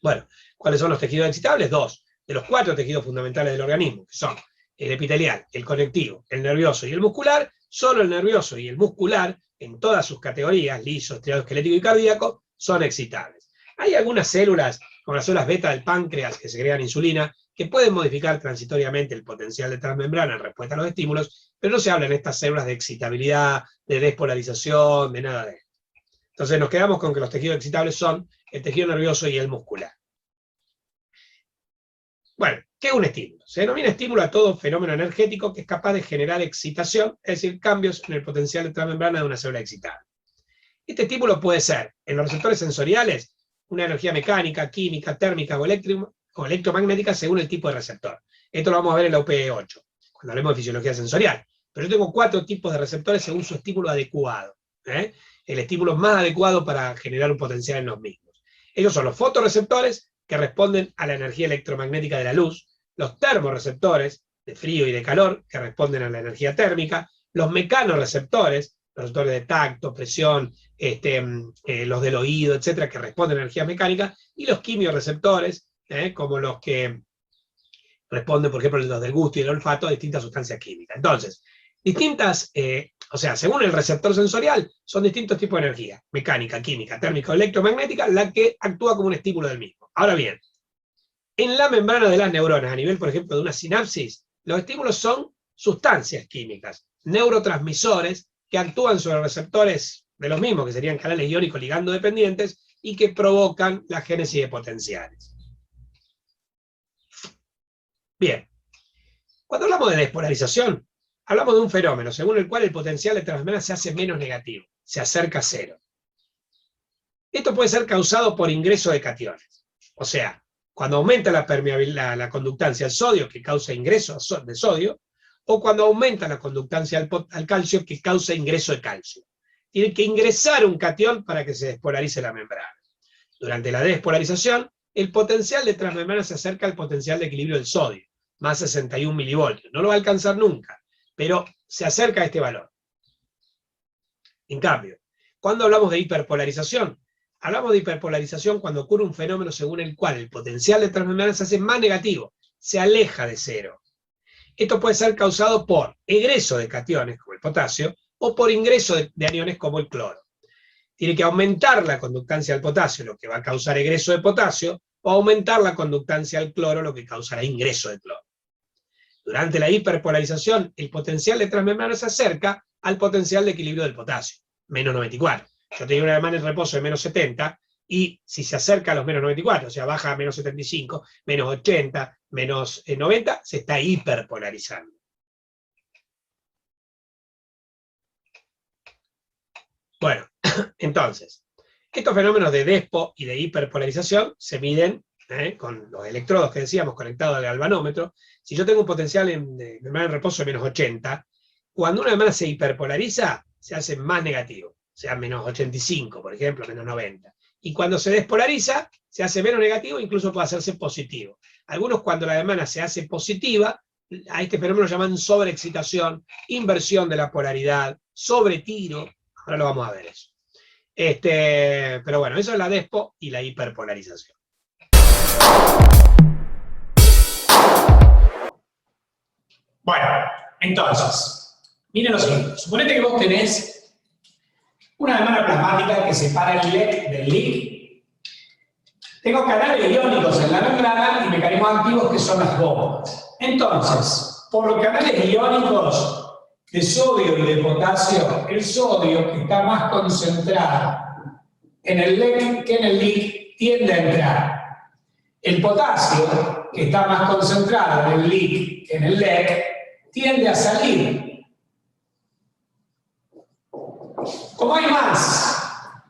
Bueno, ¿cuáles son los tejidos excitables? Dos, de los 4 tejidos fundamentales del organismo, que son el epitelial, el conectivo, el nervioso y el muscular. Solo el nervioso y el muscular, en todas sus categorías, liso, estriado, esquelético y cardíaco, son excitables. Hay algunas células, como las células beta del páncreas, que segregan insulina, que pueden modificar transitoriamente el potencial de transmembrana en respuesta a los estímulos, pero no se habla en estas células de excitabilidad, de despolarización, de nada de esto. Entonces nos quedamos con que los tejidos excitables son el tejido nervioso y el muscular. Bueno, ¿qué es un estímulo? Se denomina estímulo a todo fenómeno energético que es capaz de generar excitación, es decir, cambios en el potencial de transmembrana de una célula excitada. Este estímulo puede ser, en los receptores sensoriales, una energía mecánica, química, térmica o electromagnética según el tipo de receptor. Esto lo vamos a ver en la UPE8, cuando hablemos de fisiología sensorial. Pero yo tengo 4 tipos de receptores según su estímulo adecuado. El estímulo más adecuado para generar un potencial en los mismos. Ellos son los fotorreceptores, que responden a la energía electromagnética de la luz, los termorreceptores, de frío y de calor, que responden a la energía térmica, los mecanorreceptores, los receptores de tacto, presión, los del oído, etcétera, que responden a energía mecánica, y los quimiorreceptores, como los que responden, por ejemplo, los del gusto y el olfato a distintas sustancias químicas. Entonces, según el receptor sensorial, son distintos tipos de energía, mecánica, química, térmica o electromagnética, la que actúa como un estímulo del mismo. Ahora bien, en la membrana de las neuronas, a nivel, por ejemplo, de una sinapsis, los estímulos son sustancias químicas, neurotransmisores, que actúan sobre receptores de los mismos, que serían canales iónicos ligando dependientes, y que provocan la génesis de potenciales. Bien, cuando hablamos de despolarización, hablamos de un fenómeno según el cual el potencial de transmembrana se hace menos negativo, se acerca a cero. Esto puede ser causado por ingreso de cationes. O sea, cuando aumenta la permeabilidad, la conductancia al sodio, que causa ingreso de sodio, o cuando aumenta la conductancia al calcio, que causa ingreso de calcio. Tiene que ingresar un catión para que se despolarice la membrana. Durante la despolarización, el potencial de transmembrana se acerca al potencial de equilibrio del sodio, más 61 milivoltios. No lo va a alcanzar nunca, pero se acerca a este valor. En cambio, cuando hablamos de hiperpolarización, hablamos de hiperpolarización cuando ocurre un fenómeno según el cual el potencial de transmembrana se hace más negativo, se aleja de cero. Esto puede ser causado por egreso de cationes, como el potasio, o por ingreso de aniones, como el cloro. Tiene que aumentar la conductancia al potasio, lo que va a causar egreso de potasio, o aumentar la conductancia al cloro, lo que causará ingreso de cloro. Durante la hiperpolarización, el potencial de transmembrana se acerca al potencial de equilibrio del potasio, menos 94. Yo tengo una demanda en reposo de menos 70, y si se acerca a los menos 94, o sea, baja a menos 75, menos 80, menos 90, se está hiperpolarizando. Bueno, entonces, estos fenómenos de despo y de hiperpolarización se miden con los electrodos que decíamos conectados al galvanómetro. Si yo tengo un potencial de membrana en reposo de menos 80, cuando una membrana se hiperpolariza, se hace más negativo, o sea, menos 85, por ejemplo, menos 90. Y cuando se despolariza, se hace menos negativo, incluso puede hacerse positivo. Algunos, cuando la membrana se hace positiva, a este fenómeno lo llaman sobreexcitación, inversión de la polaridad, sobretiro. Ahora lo vamos a ver eso. Pero bueno, eso es la despo y la hiperpolarización. Bueno, Entonces, miren lo siguiente. Suponete que vos tenés una membrana plasmática que separa el LEC del LIC. Tengo canales iónicos en la membrana y mecanismos activos que son las bombas. Entonces, por los canales iónicos de sodio y de potasio, el sodio, que está más concentrado en el LEC que en el LIC, tiende a entrar. El potasio, que está más concentrado en el LIC que en el LEC, tiende a salir. Como hay más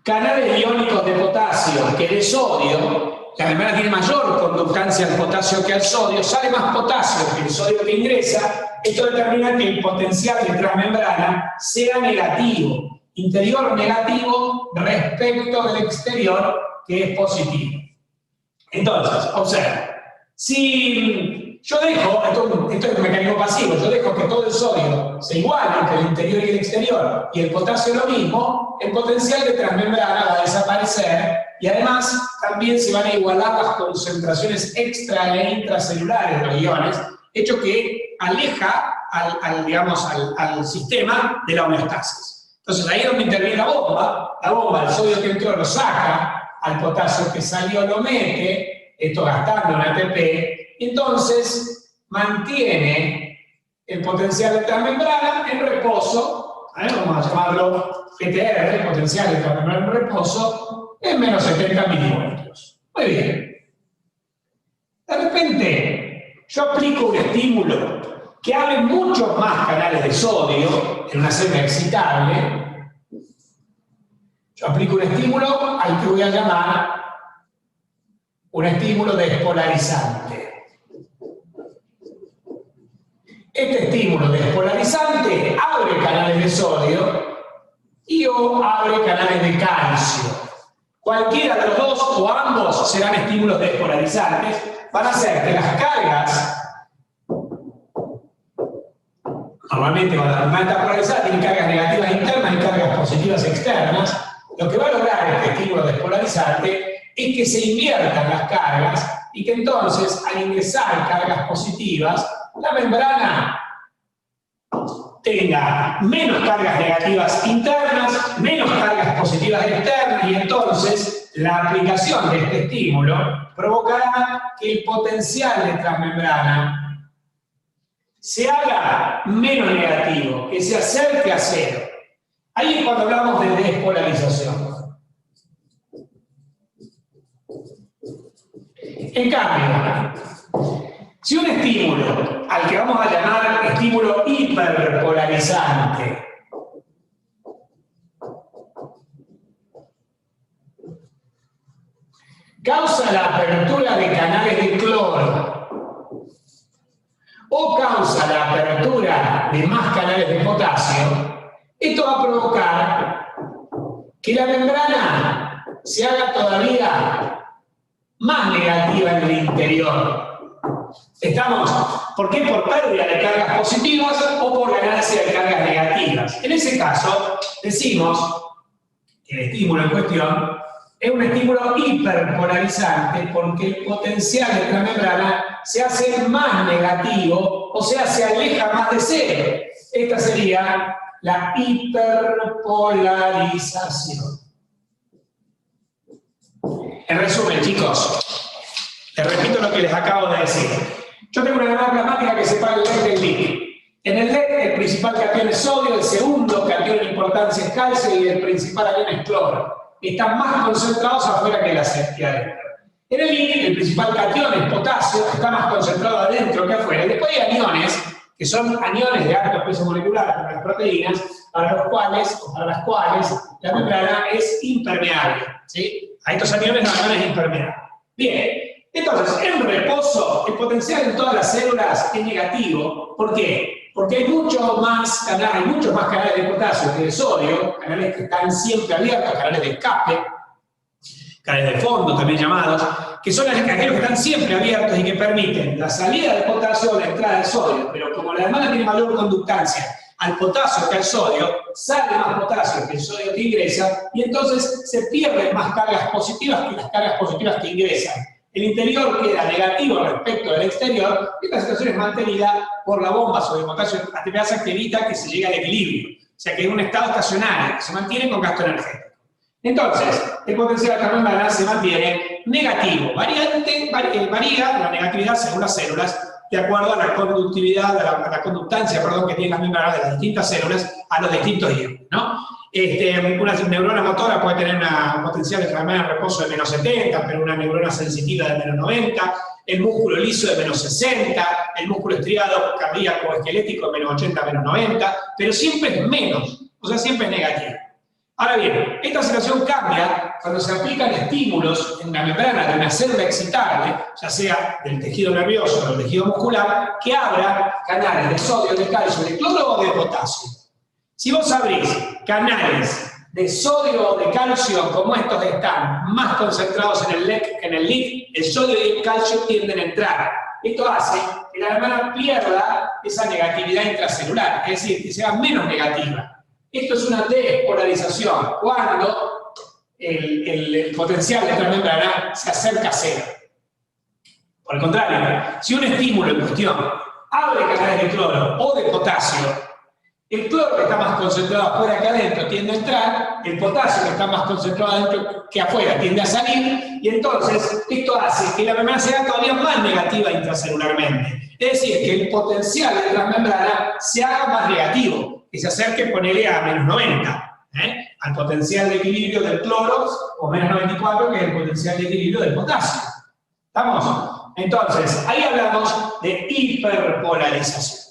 canales iónicos de potasio que de sodio, la membrana tiene mayor conductancia al potasio que al sodio, sale más potasio que el sodio que ingresa. Esto determina que el potencial de transmembrana sea negativo, interior negativo respecto del exterior, que es positivo. Entonces, observa, si yo dejo, esto es un mecanismo pasivo, yo dejo que todo el sodio se iguale entre el interior y el exterior, y el potasio lo mismo, el potencial de transmembrana va a desaparecer, y además también se van a igualar las concentraciones extra e intracelulares de los iones, hecho que aleja al sistema de la homeostasis. Entonces ahí es donde interviene la bomba, el sodio que entró lo saca, al potasio que salió lo mete, esto gastando en ATP, y entonces mantiene el potencial de transmembrana en reposo, vamos a llamarlo PTR, el potencial de transmembrana en reposo, en menos 70 milivoltios. Muy bien. De repente, yo aplico un estímulo que abre muchos más canales de sodio en una celda excitable. Yo aplico un estímulo al que voy a llamar un estímulo despolarizante. Este estímulo despolarizante abre canales de sodio o abre canales de calcio. Cualquiera de los dos o ambos serán estímulos despolarizantes para hacer que las cargas, normalmente cuando la membrana está polarizada tiene cargas negativas internas y cargas positivas externas. Lo que va a lograr este estímulo despolarizante es que se inviertan las cargas y que entonces, al ingresar cargas positivas, la membrana tenga menos cargas negativas internas, menos cargas positivas externas, y entonces la aplicación de este estímulo provocará que el potencial de transmembrana se haga menos negativo, que se acerque a cero. Ahí es cuando hablamos de despolarización. En cambio, si un estímulo, al que vamos a llamar estímulo hiperpolarizante, causa la apertura de canales de cloro o causa la apertura de más canales de potasio, esto va a provocar que la membrana se haga todavía más negativa en el interior. ¿Por qué? Por pérdida de cargas positivas o por ganancia de cargas negativas. En ese caso, decimos que el estímulo en cuestión es un estímulo hiperpolarizante porque el potencial de la membrana se hace más negativo, o sea, se aleja más de cero. Esta sería la hiperpolarización. En resumen, chicos, les repito lo que les acabo de decir. Yo tengo una membrana plasmática que separa el LEC del LIC. En el LEC, el principal catión es sodio, el segundo catión en importancia es calcio y el principal anión es cloro. Están más concentrados afuera que adentro. En el LIC, el principal catión es potasio, está más concentrado adentro que afuera. Y después hay aniones, que son aniones de alto peso molecular para las proteínas, para las cuales la membrana es impermeable. ¿Sí? A estos aniones la membrana es impermeable. Bien, entonces, en reposo, el potencial en todas las células es negativo. ¿Por qué? Porque hay muchos más canales de potasio que de sodio, canales que están siempre abiertos, canales de escape, canales de fondo también llamados, que son aquellos que están siempre abiertos y que permiten la salida del potasio o la entrada del sodio. Pero como la membrana tiene mayor conductancia al potasio que al sodio, sale más potasio que el sodio que ingresa, y entonces se pierden más cargas positivas que las cargas positivas que ingresan. El interior queda negativo respecto del exterior y esta situación es mantenida por la bomba sobre potasio ATPase que evita que se llegue al equilibrio. O sea que es un estado estacionario, que se mantiene con gasto energético. Entonces, el potencial transmembrana se mantiene negativo. Varía la negatividad según las células, de acuerdo a la conductividad, a la conductancia, perdón, que tienen las membranas de las distintas células a los distintos iones, ¿no? Una neurona motora puede tener un potencial de transmembrana en reposo de menos 70, pero una neurona sensitiva de menos 90, el músculo liso de menos 60, el músculo estriado cardíaco o esquelético de menos 80, menos 90, pero siempre es menos, o sea, siempre es negativo. Ahora bien, esta situación cambia cuando se aplican estímulos en la membrana de una célula excitable, ya sea del tejido nervioso o del tejido muscular, que abra canales de sodio, de calcio, de cloro o de potasio. Si vos abrís canales de sodio o de calcio, como estos están más concentrados en el LEC que en el LIC, el sodio y el calcio tienden a entrar. Esto hace que la membrana pierda esa negatividad intracelular, es decir, que sea menos negativa. Esto es una despolarización, cuando el potencial de esta membrana se acerca a cero. Por el contrario, si un estímulo en cuestión abre canales de cloro o de potasio, el cloro que está más concentrado afuera que adentro tiende a entrar, el potasio que está más concentrado adentro que afuera tiende a salir, y entonces esto hace que la membrana sea todavía más negativa intracelularmente. Es decir, que el potencial de la membrana se haga más negativo, que se acerque, ponele a menos 90, al potencial de equilibrio del cloro, o menos 94, que es el potencial de equilibrio del potasio. ¿Estamos? Entonces, ahí hablamos de hiperpolarización.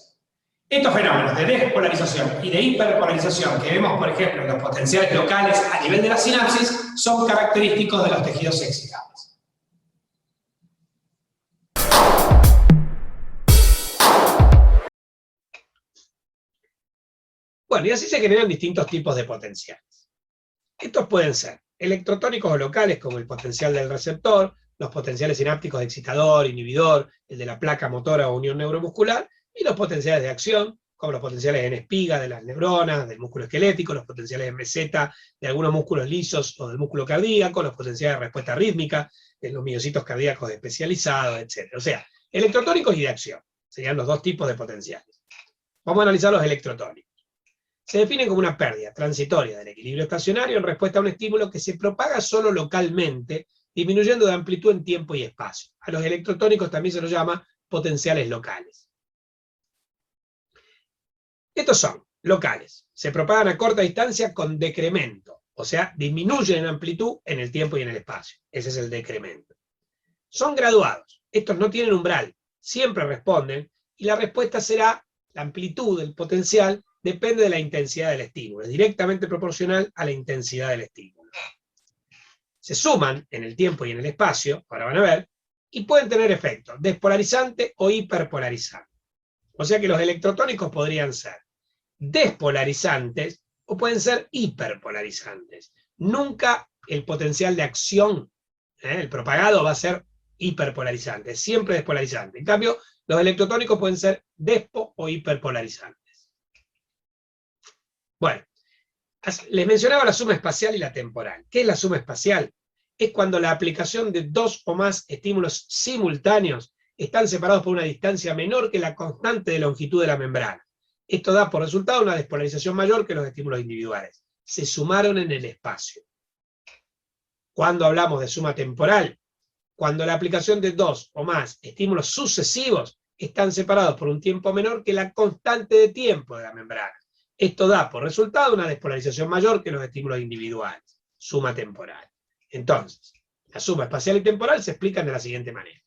Estos fenómenos de despolarización y de hiperpolarización que vemos, por ejemplo, en los potenciales locales a nivel de la sinapsis, son característicos de los tejidos excitables. Bueno, y así se generan distintos tipos de potenciales. Estos pueden ser electrotónicos o locales, como el potencial del receptor, los potenciales sinápticos de excitador, inhibidor, el de la placa motora o unión neuromuscular, y los potenciales de acción, como los potenciales en espiga de las neuronas, del músculo esquelético, los potenciales en meseta de algunos músculos lisos o del músculo cardíaco, los potenciales de respuesta rítmica de los miocitos cardíacos especializados, etc. O sea, electrotónicos y de acción serían los dos tipos de potenciales. Vamos a analizar los electrotónicos. Se definen como una pérdida transitoria del equilibrio estacionario en respuesta a un estímulo que se propaga solo localmente, disminuyendo de amplitud en tiempo y espacio. A los electrotónicos también se los llama potenciales locales. Estos son locales. Se propagan a corta distancia con decremento, o sea, disminuyen en amplitud en el tiempo y en el espacio. Ese es el decremento. Son graduados. Estos no tienen umbral. Siempre responden, y la respuesta será la amplitud del potencial. Depende de la intensidad del estímulo, es directamente proporcional a la intensidad del estímulo. Se suman en el tiempo y en el espacio, ahora van a ver, y pueden tener efectos despolarizante o hiperpolarizante. O sea que los electrotónicos podrían ser despolarizantes o pueden ser hiperpolarizantes. Nunca el potencial de acción, el propagado, va a ser hiperpolarizante, siempre despolarizante. En cambio, los electrotónicos pueden ser despo o hiperpolarizantes. Bueno, les mencionaba la suma espacial y la temporal. ¿Qué es la suma espacial? Es cuando la aplicación de dos o más estímulos simultáneos están separados por una distancia menor que la constante de longitud de la membrana. Esto da por resultado una despolarización mayor que los estímulos individuales. Se sumaron en el espacio. Cuando hablamos de suma temporal, cuando la aplicación de dos o más estímulos sucesivos están separados por un tiempo menor que la constante de tiempo de la membrana. Esto da por resultado una despolarización mayor que los estímulos individuales, suma temporal. Entonces, la suma espacial y temporal se explican de la siguiente manera.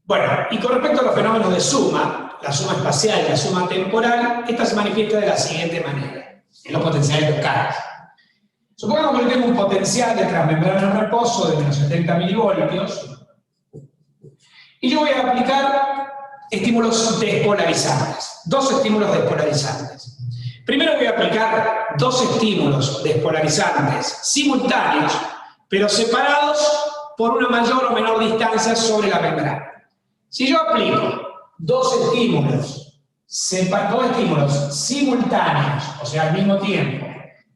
Bueno, y con respecto a los fenómenos de suma, la suma espacial y la suma temporal, esta se manifiesta de la siguiente manera, en los potenciales locales. Supongamos que tengo un potencial de transmembrana en reposo de menos 70 milivoltios, y yo voy a aplicar estímulos despolarizantes, dos estímulos despolarizantes. Primero voy a aplicar dos estímulos despolarizantes simultáneos, pero separados por una mayor o menor distancia sobre la membrana. Si yo aplico dos estímulos simultáneos, o sea, al mismo tiempo,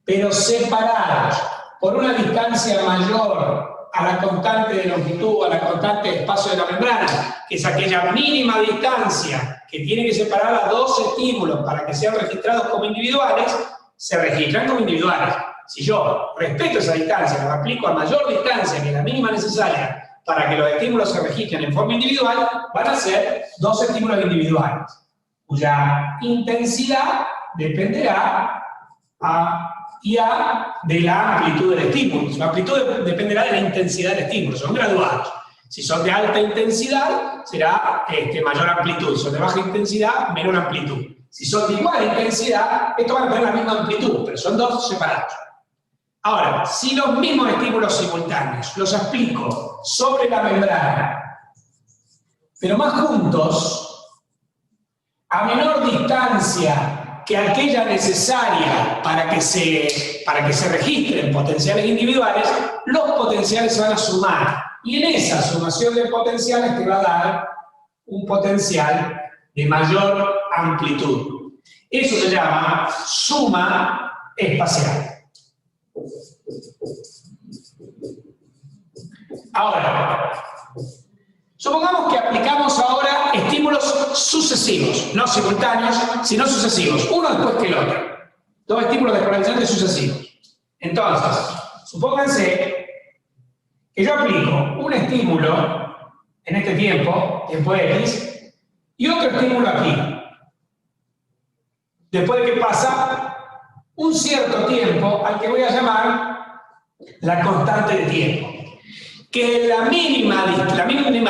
pero separados por una distancia mayor a la constante de longitud, a la constante de espacio de la membrana, que es aquella mínima distancia que tiene que separar a dos estímulos para que sean registrados como individuales, se registran como individuales. Si yo respeto esa distancia, lo aplico a mayor distancia que la mínima necesaria para que los estímulos se registren en forma individual, van a ser dos estímulos individuales, cuya intensidad dependerá de la amplitud del estímulo. Su amplitud dependerá de la intensidad del estímulo, son graduados. Si son de alta intensidad, será mayor amplitud. Si son de baja intensidad, menor amplitud. Si son de igual intensidad, estos van a tener la misma amplitud, pero son dos separados. Ahora, si los mismos estímulos simultáneos los aplico sobre la membrana, pero más juntos, a menor distancia que aquella necesaria para que se registren potenciales individuales, los potenciales se van a sumar. Y en esa sumación de potenciales te va a dar un potencial de mayor amplitud. Eso se llama suma espacial. Ahora, supongamos que aplicamos ahora estímulos sucesivos, no simultáneos, sino sucesivos, uno después que el otro. Dos estímulos despolarizantes sucesivos. Entonces, supónganse que yo aplico un estímulo en este tiempo X, y otro estímulo aquí. Después de que pasa un cierto tiempo al que voy a llamar la constante de tiempo. Que la mínima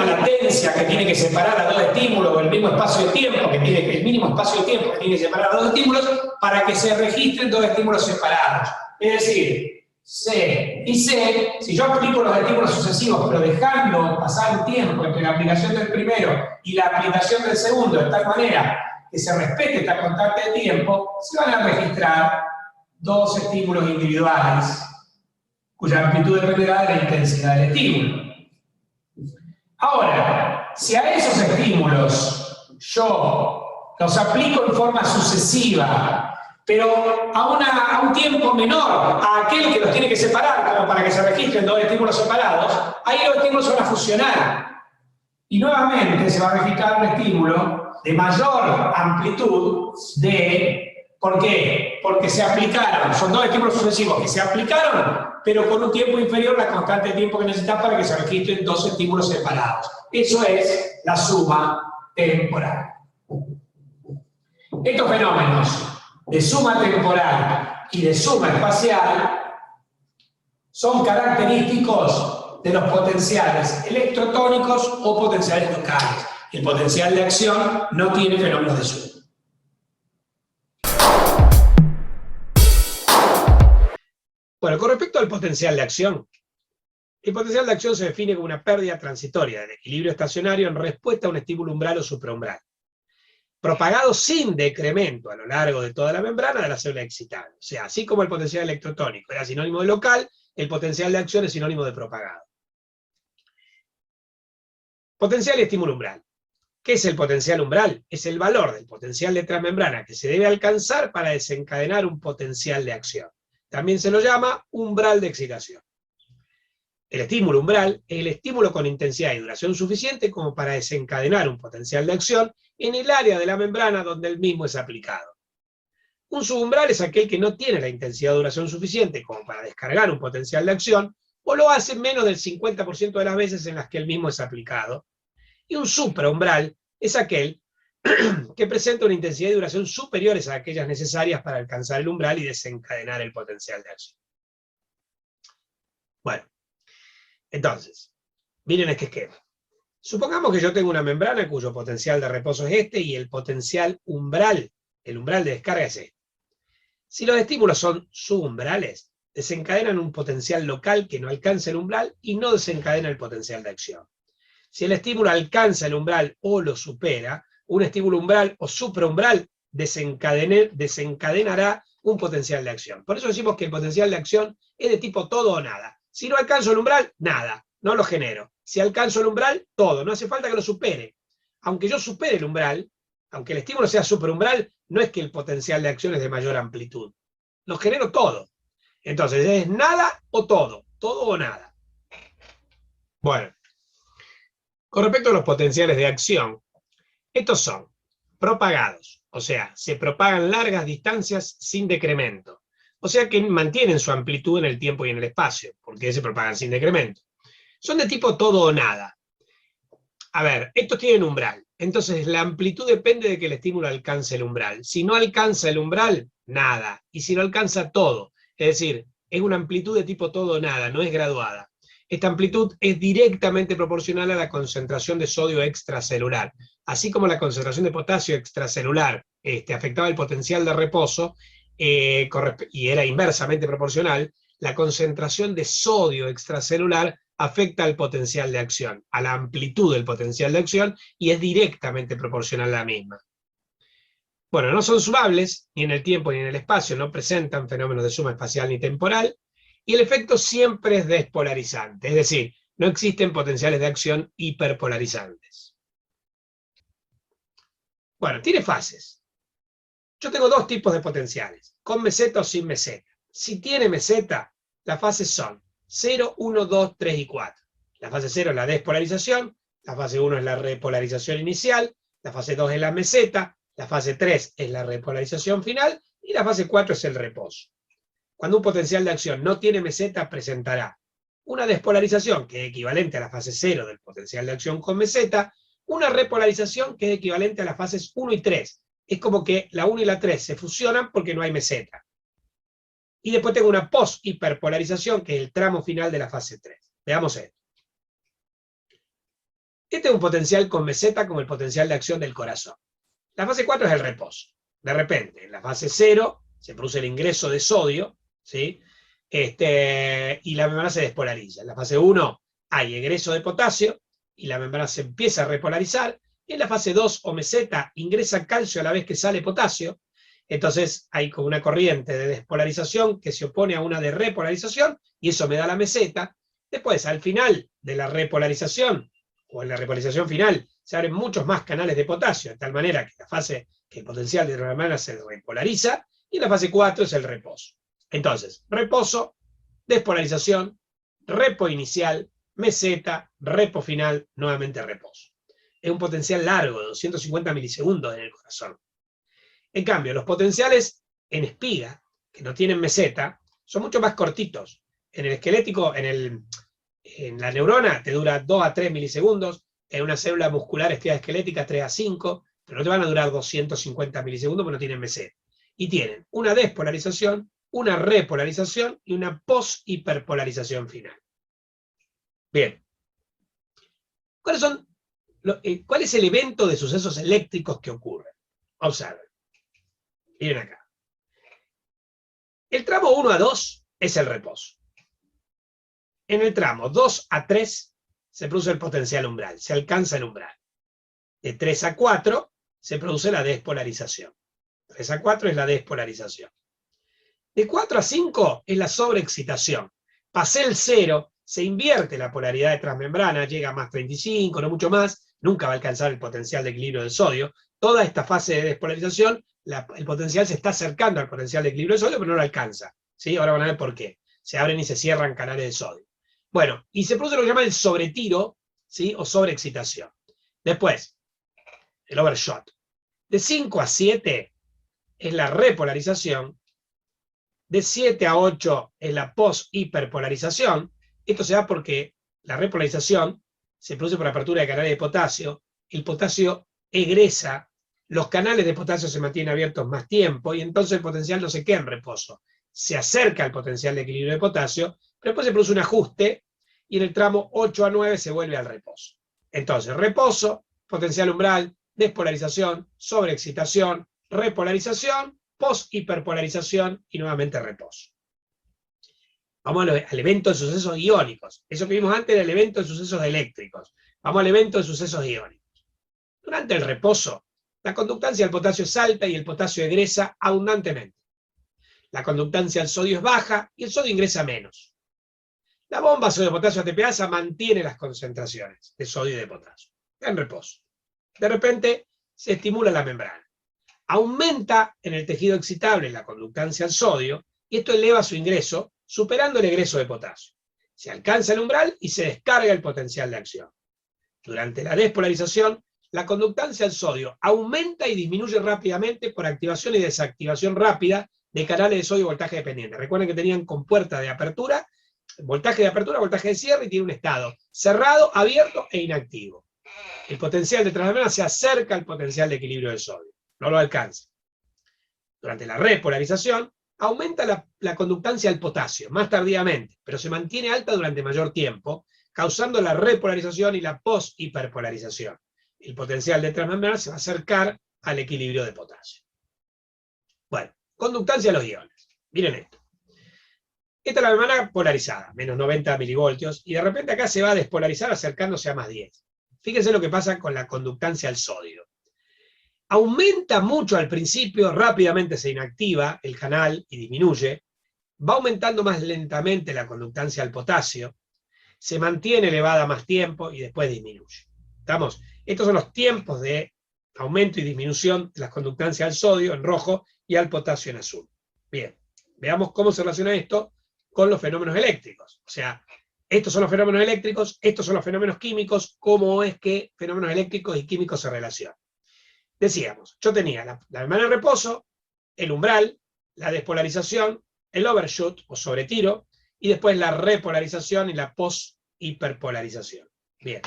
latencia que tiene que separar a dos estímulos, o el mismo espacio de tiempo que tiene, el mínimo espacio de tiempo que tiene que separar a dos estímulos, para que se registren dos estímulos separados. Es decir, C y C, si yo aplico los estímulos sucesivos, pero dejando pasar un tiempo entre la aplicación del primero y la aplicación del segundo, de tal manera que se respete esta constante de tiempo, se van a registrar dos estímulos individuales, cuya amplitud dependerá de la intensidad del estímulo. Ahora, si a esos estímulos yo los aplico en forma sucesiva, pero a un tiempo menor a aquel que los tiene que separar, como para que se registren dos estímulos separados, ahí los estímulos se van a fusionar. Y nuevamente se va a registrar un estímulo de mayor amplitud ¿por qué? Porque se aplicaron, son dos estímulos sucesivos que se aplicaron, pero con un tiempo inferior a la constante de tiempo que necesitas para que se registren dos estímulos separados. Eso es la suma temporal. Estos fenómenos de suma temporal y de suma espacial son característicos de los potenciales electrotónicos o potenciales locales. El potencial de acción no tiene fenómenos de suma. Bueno, con respecto al potencial de acción, el potencial de acción se define como una pérdida transitoria del equilibrio estacionario en respuesta a un estímulo umbral o supraumbral, propagado sin decremento a lo largo de toda la membrana de la célula excitada. O sea, así como el potencial electrotónico era sinónimo de local, el potencial de acción es sinónimo de propagado. Potencial y estímulo umbral. ¿Qué es el potencial umbral? Es el valor del potencial de transmembrana que se debe alcanzar para desencadenar un potencial de acción. También se lo llama umbral de excitación. El estímulo umbral es el estímulo con intensidad y duración suficiente como para desencadenar un potencial de acción en el área de la membrana donde el mismo es aplicado. Un subumbral es aquel que no tiene la intensidad o duración suficiente como para descargar un potencial de acción, o lo hace menos del 50% de las veces en las que el mismo es aplicado. Y un supraumbral es aquel que presenta una intensidad y duración superiores a aquellas necesarias para alcanzar el umbral y desencadenar el potencial de acción. Bueno, entonces, miren este esquema. Supongamos que yo tengo una membrana cuyo potencial de reposo es este y el potencial umbral, el umbral de descarga es este. Si los estímulos son subumbrales, desencadenan un potencial local que no alcanza el umbral y no desencadena el potencial de acción. Si el estímulo alcanza el umbral o lo supera, un estímulo umbral o supraumbral desencadenará un potencial de acción. Por eso decimos que el potencial de acción es de tipo todo o nada. Si no alcanzo el umbral, nada, no lo genero. Si alcanzo el umbral, todo, no hace falta que lo supere. Aunque yo supere el umbral, aunque el estímulo sea superumbral, no es que el potencial de acción es de mayor amplitud. Lo genero todo. Entonces, es nada o todo o nada. Bueno, con respecto a los potenciales de acción, estos son propagados, o sea, se propagan largas distancias sin decremento, o sea que mantienen su amplitud en el tiempo y en el espacio, porque se propagan sin decremento. Son de tipo todo o nada. A ver, estos tienen umbral, entonces la amplitud depende de que el estímulo alcance el umbral. Si no alcanza el umbral, nada, y si no alcanza todo, es decir, es una amplitud de tipo todo o nada, no es graduada. Esta amplitud es directamente proporcional a la concentración de sodio extracelular. Así como la concentración de potasio extracelular afectaba el potencial de reposo y era inversamente proporcional, la concentración de sodio extracelular afecta al potencial de acción, a la amplitud del potencial de acción, y es directamente proporcional a la misma. Bueno, no son sumables, ni en el tiempo ni en el espacio, no presentan fenómenos de suma espacial ni temporal, y el efecto siempre es despolarizante, es decir, no existen potenciales de acción hiperpolarizantes. Bueno, tiene fases. Yo tengo dos tipos de potenciales, con meseta o sin meseta. Si tiene meseta, las fases son 0, 1, 2, 3 y 4. La fase 0 es la despolarización, la fase 1 es la repolarización inicial, la fase 2 es la meseta, la fase 3 es la repolarización final y la fase 4 es el reposo. Cuando un potencial de acción no tiene meseta, presentará una despolarización, que es equivalente a la fase 0 del potencial de acción con meseta, una repolarización, que es equivalente a las fases 1 y 3. Es como que la 1 y la 3 se fusionan porque no hay meseta. Y después tengo una post-hiperpolarización, que es el tramo final de la fase 3. Veamos esto. Este es un potencial con meseta como el potencial de acción del corazón. La fase 4 es el reposo. De repente, en la fase 0 se produce el ingreso de sodio, ¿sí? Y la membrana se despolariza. En la fase 1 hay egreso de potasio y la membrana se empieza a repolarizar. En la fase 2 o meseta ingresa calcio a la vez que sale potasio. Entonces hay como una corriente de despolarización que se opone a una de repolarización y eso me da la meseta. Después, al final de la repolarización o en la repolarización final, se abren muchos más canales de potasio, de tal manera que la fase que el potencial de la membrana se repolariza, y la fase 4 es el reposo. Entonces, reposo, despolarización, repo inicial, meseta, repo final, nuevamente reposo. Es un potencial largo, de 250 milisegundos en el corazón. En cambio, los potenciales en espiga, que no tienen meseta, son mucho más cortitos. En el esquelético, en la neurona, te dura 2 a 3 milisegundos, en una célula muscular estriada esquelética 3 a 5, pero no te van a durar 250 milisegundos porque no tienen meseta. Y tienen una despolarización, una repolarización y una post-hiperpolarización final. Bien. ¿Cuál es el evento de sucesos eléctricos que ocurre? Observen. Miren acá. El tramo 1 a 2 es el reposo. En el tramo 2 a 3 se produce el potencial umbral, se alcanza el umbral. De 3 a 4 se produce la despolarización. 3 a 4 es la despolarización. De 4 a 5 es la sobreexcitación. Pasé el 0, se invierte la polaridad de transmembrana, llega a más 35, no mucho más, nunca va a alcanzar el potencial de equilibrio del sodio. Toda esta fase de despolarización, el potencial se está acercando al potencial de equilibrio del sodio, pero no lo alcanza. ¿Sí? Ahora van a ver por qué. Se abren y se cierran canales de sodio. Bueno, y se produce lo que llaman el sobretiro, ¿sí? O sobreexcitación. Después, el overshot. De 5 a 7 es la repolarización. De 7 a 8 es la post-hiperpolarización. Esto se da porque la repolarización se produce por apertura de canales de potasio. El potasio egresa, los canales de potasio se mantienen abiertos más tiempo y entonces el potencial no se queda en reposo. Se acerca al potencial de equilibrio de potasio, pero después se produce un ajuste y en el tramo 8 a 9 se vuelve al reposo. Entonces, reposo, potencial umbral, despolarización, sobreexcitación, repolarización, post-hiperpolarización y nuevamente reposo. Vamos al evento de sucesos iónicos. Eso que vimos antes era el evento de sucesos eléctricos. Vamos al evento de sucesos iónicos. Durante el reposo, la conductancia al potasio es alta y el potasio egresa abundantemente. La conductancia al sodio es baja y el sodio ingresa menos. La bomba sodio-potasio ATPasa mantiene las concentraciones de sodio y de potasio en reposo. De repente se estimula la membrana. Aumenta en el tejido excitable la conductancia al sodio y esto eleva su ingreso superando el egreso de potasio. Se alcanza el umbral y se descarga el potencial de acción. Durante la despolarización, la conductancia al sodio aumenta y disminuye rápidamente por activación y desactivación rápida de canales de sodio voltaje dependiente. Recuerden que tenían compuerta de apertura, voltaje de cierre, y tiene un estado cerrado, abierto e inactivo. El potencial de transmembrana se acerca al potencial de equilibrio del sodio, no lo alcanza. Durante la repolarización, aumenta la conductancia al potasio, más tardíamente, pero se mantiene alta durante mayor tiempo, causando la repolarización y la post-hiperpolarización. El potencial de transmembrana se va a acercar al equilibrio de potasio. Bueno, conductancia de los iones. Miren esto. Esta es la membrana polarizada, menos 90 milivoltios, y de repente acá se va a despolarizar acercándose a más 10. Fíjense lo que pasa con la conductancia al sodio. Aumenta mucho al principio, rápidamente se inactiva el canal y disminuye, va aumentando más lentamente la conductancia al potasio, se mantiene elevada más tiempo y después disminuye. ¿Estamos? Estos son los tiempos de aumento y disminución de la conductancia al sodio en rojo y al potasio en azul. Bien, veamos cómo se relaciona esto con los fenómenos eléctricos. O sea, estos son los fenómenos eléctricos, estos son los fenómenos químicos, cómo es que fenómenos eléctricos y químicos se relacionan. Decíamos, yo tenía la membrana de reposo, el umbral, la despolarización, el overshoot o sobretiro, y después la repolarización y la post-hiperpolarización. Bien,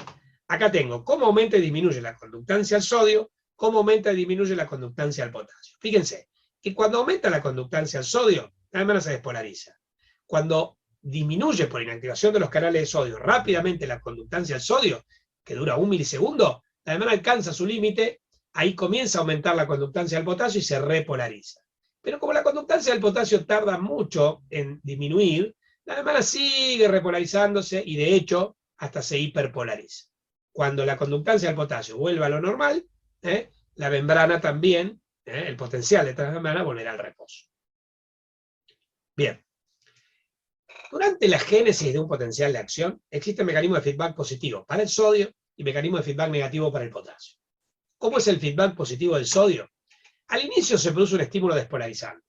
acá tengo cómo aumenta y disminuye la conductancia al sodio, cómo aumenta y disminuye la conductancia al potasio. Fíjense, que cuando aumenta la conductancia al sodio, la membrana se despolariza. Cuando disminuye por inactivación de los canales de sodio rápidamente la conductancia al sodio, que dura 1 milisegundo, la membrana alcanza su límite. Ahí comienza a aumentar la conductancia del potasio y se repolariza. Pero como la conductancia del potasio tarda mucho en disminuir, la membrana sigue repolarizándose y de hecho hasta se hiperpolariza. Cuando la conductancia del potasio vuelva a lo normal, la membrana también, el potencial de transmembrana volverá al reposo. Bien. Durante la génesis de un potencial de acción, existe mecanismo de feedback positivo para el sodio y mecanismo de feedback negativo para el potasio. ¿Cómo es el feedback positivo del sodio? Al inicio se produce un estímulo despolarizante.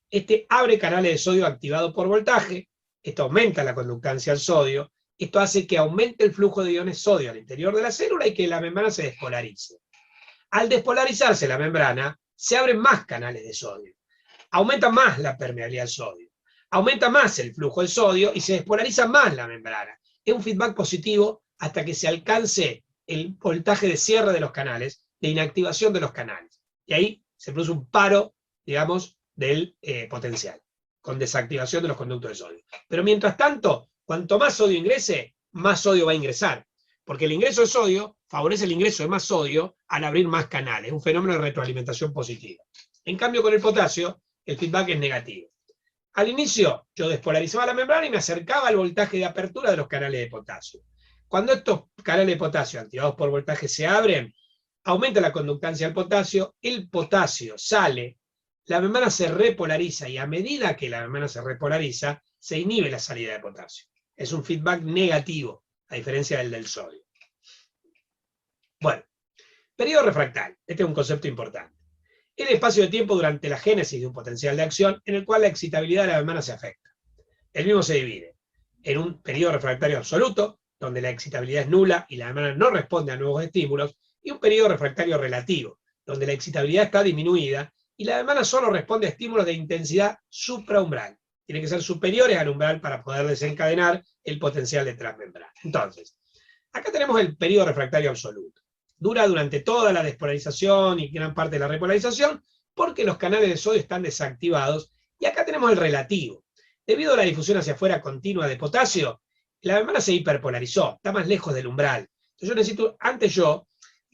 Este abre canales de sodio activado por voltaje, esto aumenta la conductancia al sodio, esto hace que aumente el flujo de iones sodio al interior de la célula y que la membrana se despolarice. Al despolarizarse la membrana, se abren más canales de sodio, aumenta más la permeabilidad al sodio, aumenta más el flujo de sodio y se despolariza más la membrana. Es un feedback positivo hasta que se alcance el voltaje de cierre de los canales, de inactivación de los canales. Y ahí se produce un paro, digamos, del potencial, con desactivación de los conductos de sodio. Pero mientras tanto, cuanto más sodio ingrese, más sodio va a ingresar. Porque el ingreso de sodio favorece el ingreso de más sodio al abrir más canales. Es un fenómeno de retroalimentación positiva. En cambio, con el potasio, el feedback es negativo. Al inicio, yo despolarizaba la membrana y me acercaba al voltaje de apertura de los canales de potasio. Cuando estos canales de potasio activados por voltaje se abren, aumenta la conductancia al potasio, el potasio sale, la membrana se repolariza y a medida que la membrana se repolariza, se inhibe la salida de potasio. Es un feedback negativo, a diferencia del sodio. Bueno, periodo refractario. Este es un concepto importante. El espacio de tiempo durante la génesis de un potencial de acción en el cual la excitabilidad de la membrana se afecta. El mismo se divide en un periodo refractario absoluto, donde la excitabilidad es nula y la membrana no responde a nuevos estímulos, y un periodo refractario relativo, donde la excitabilidad está disminuida y la membrana solo responde a estímulos de intensidad supraumbral. Tienen que ser superiores al umbral para poder desencadenar el potencial de transmembrana. Entonces, acá tenemos el periodo refractario absoluto. Dura durante toda la despolarización y gran parte de la repolarización, porque los canales de sodio están desactivados, y acá tenemos el relativo. Debido a la difusión hacia afuera continua de potasio, la membrana se hiperpolarizó, está más lejos del umbral. Entonces yo necesito,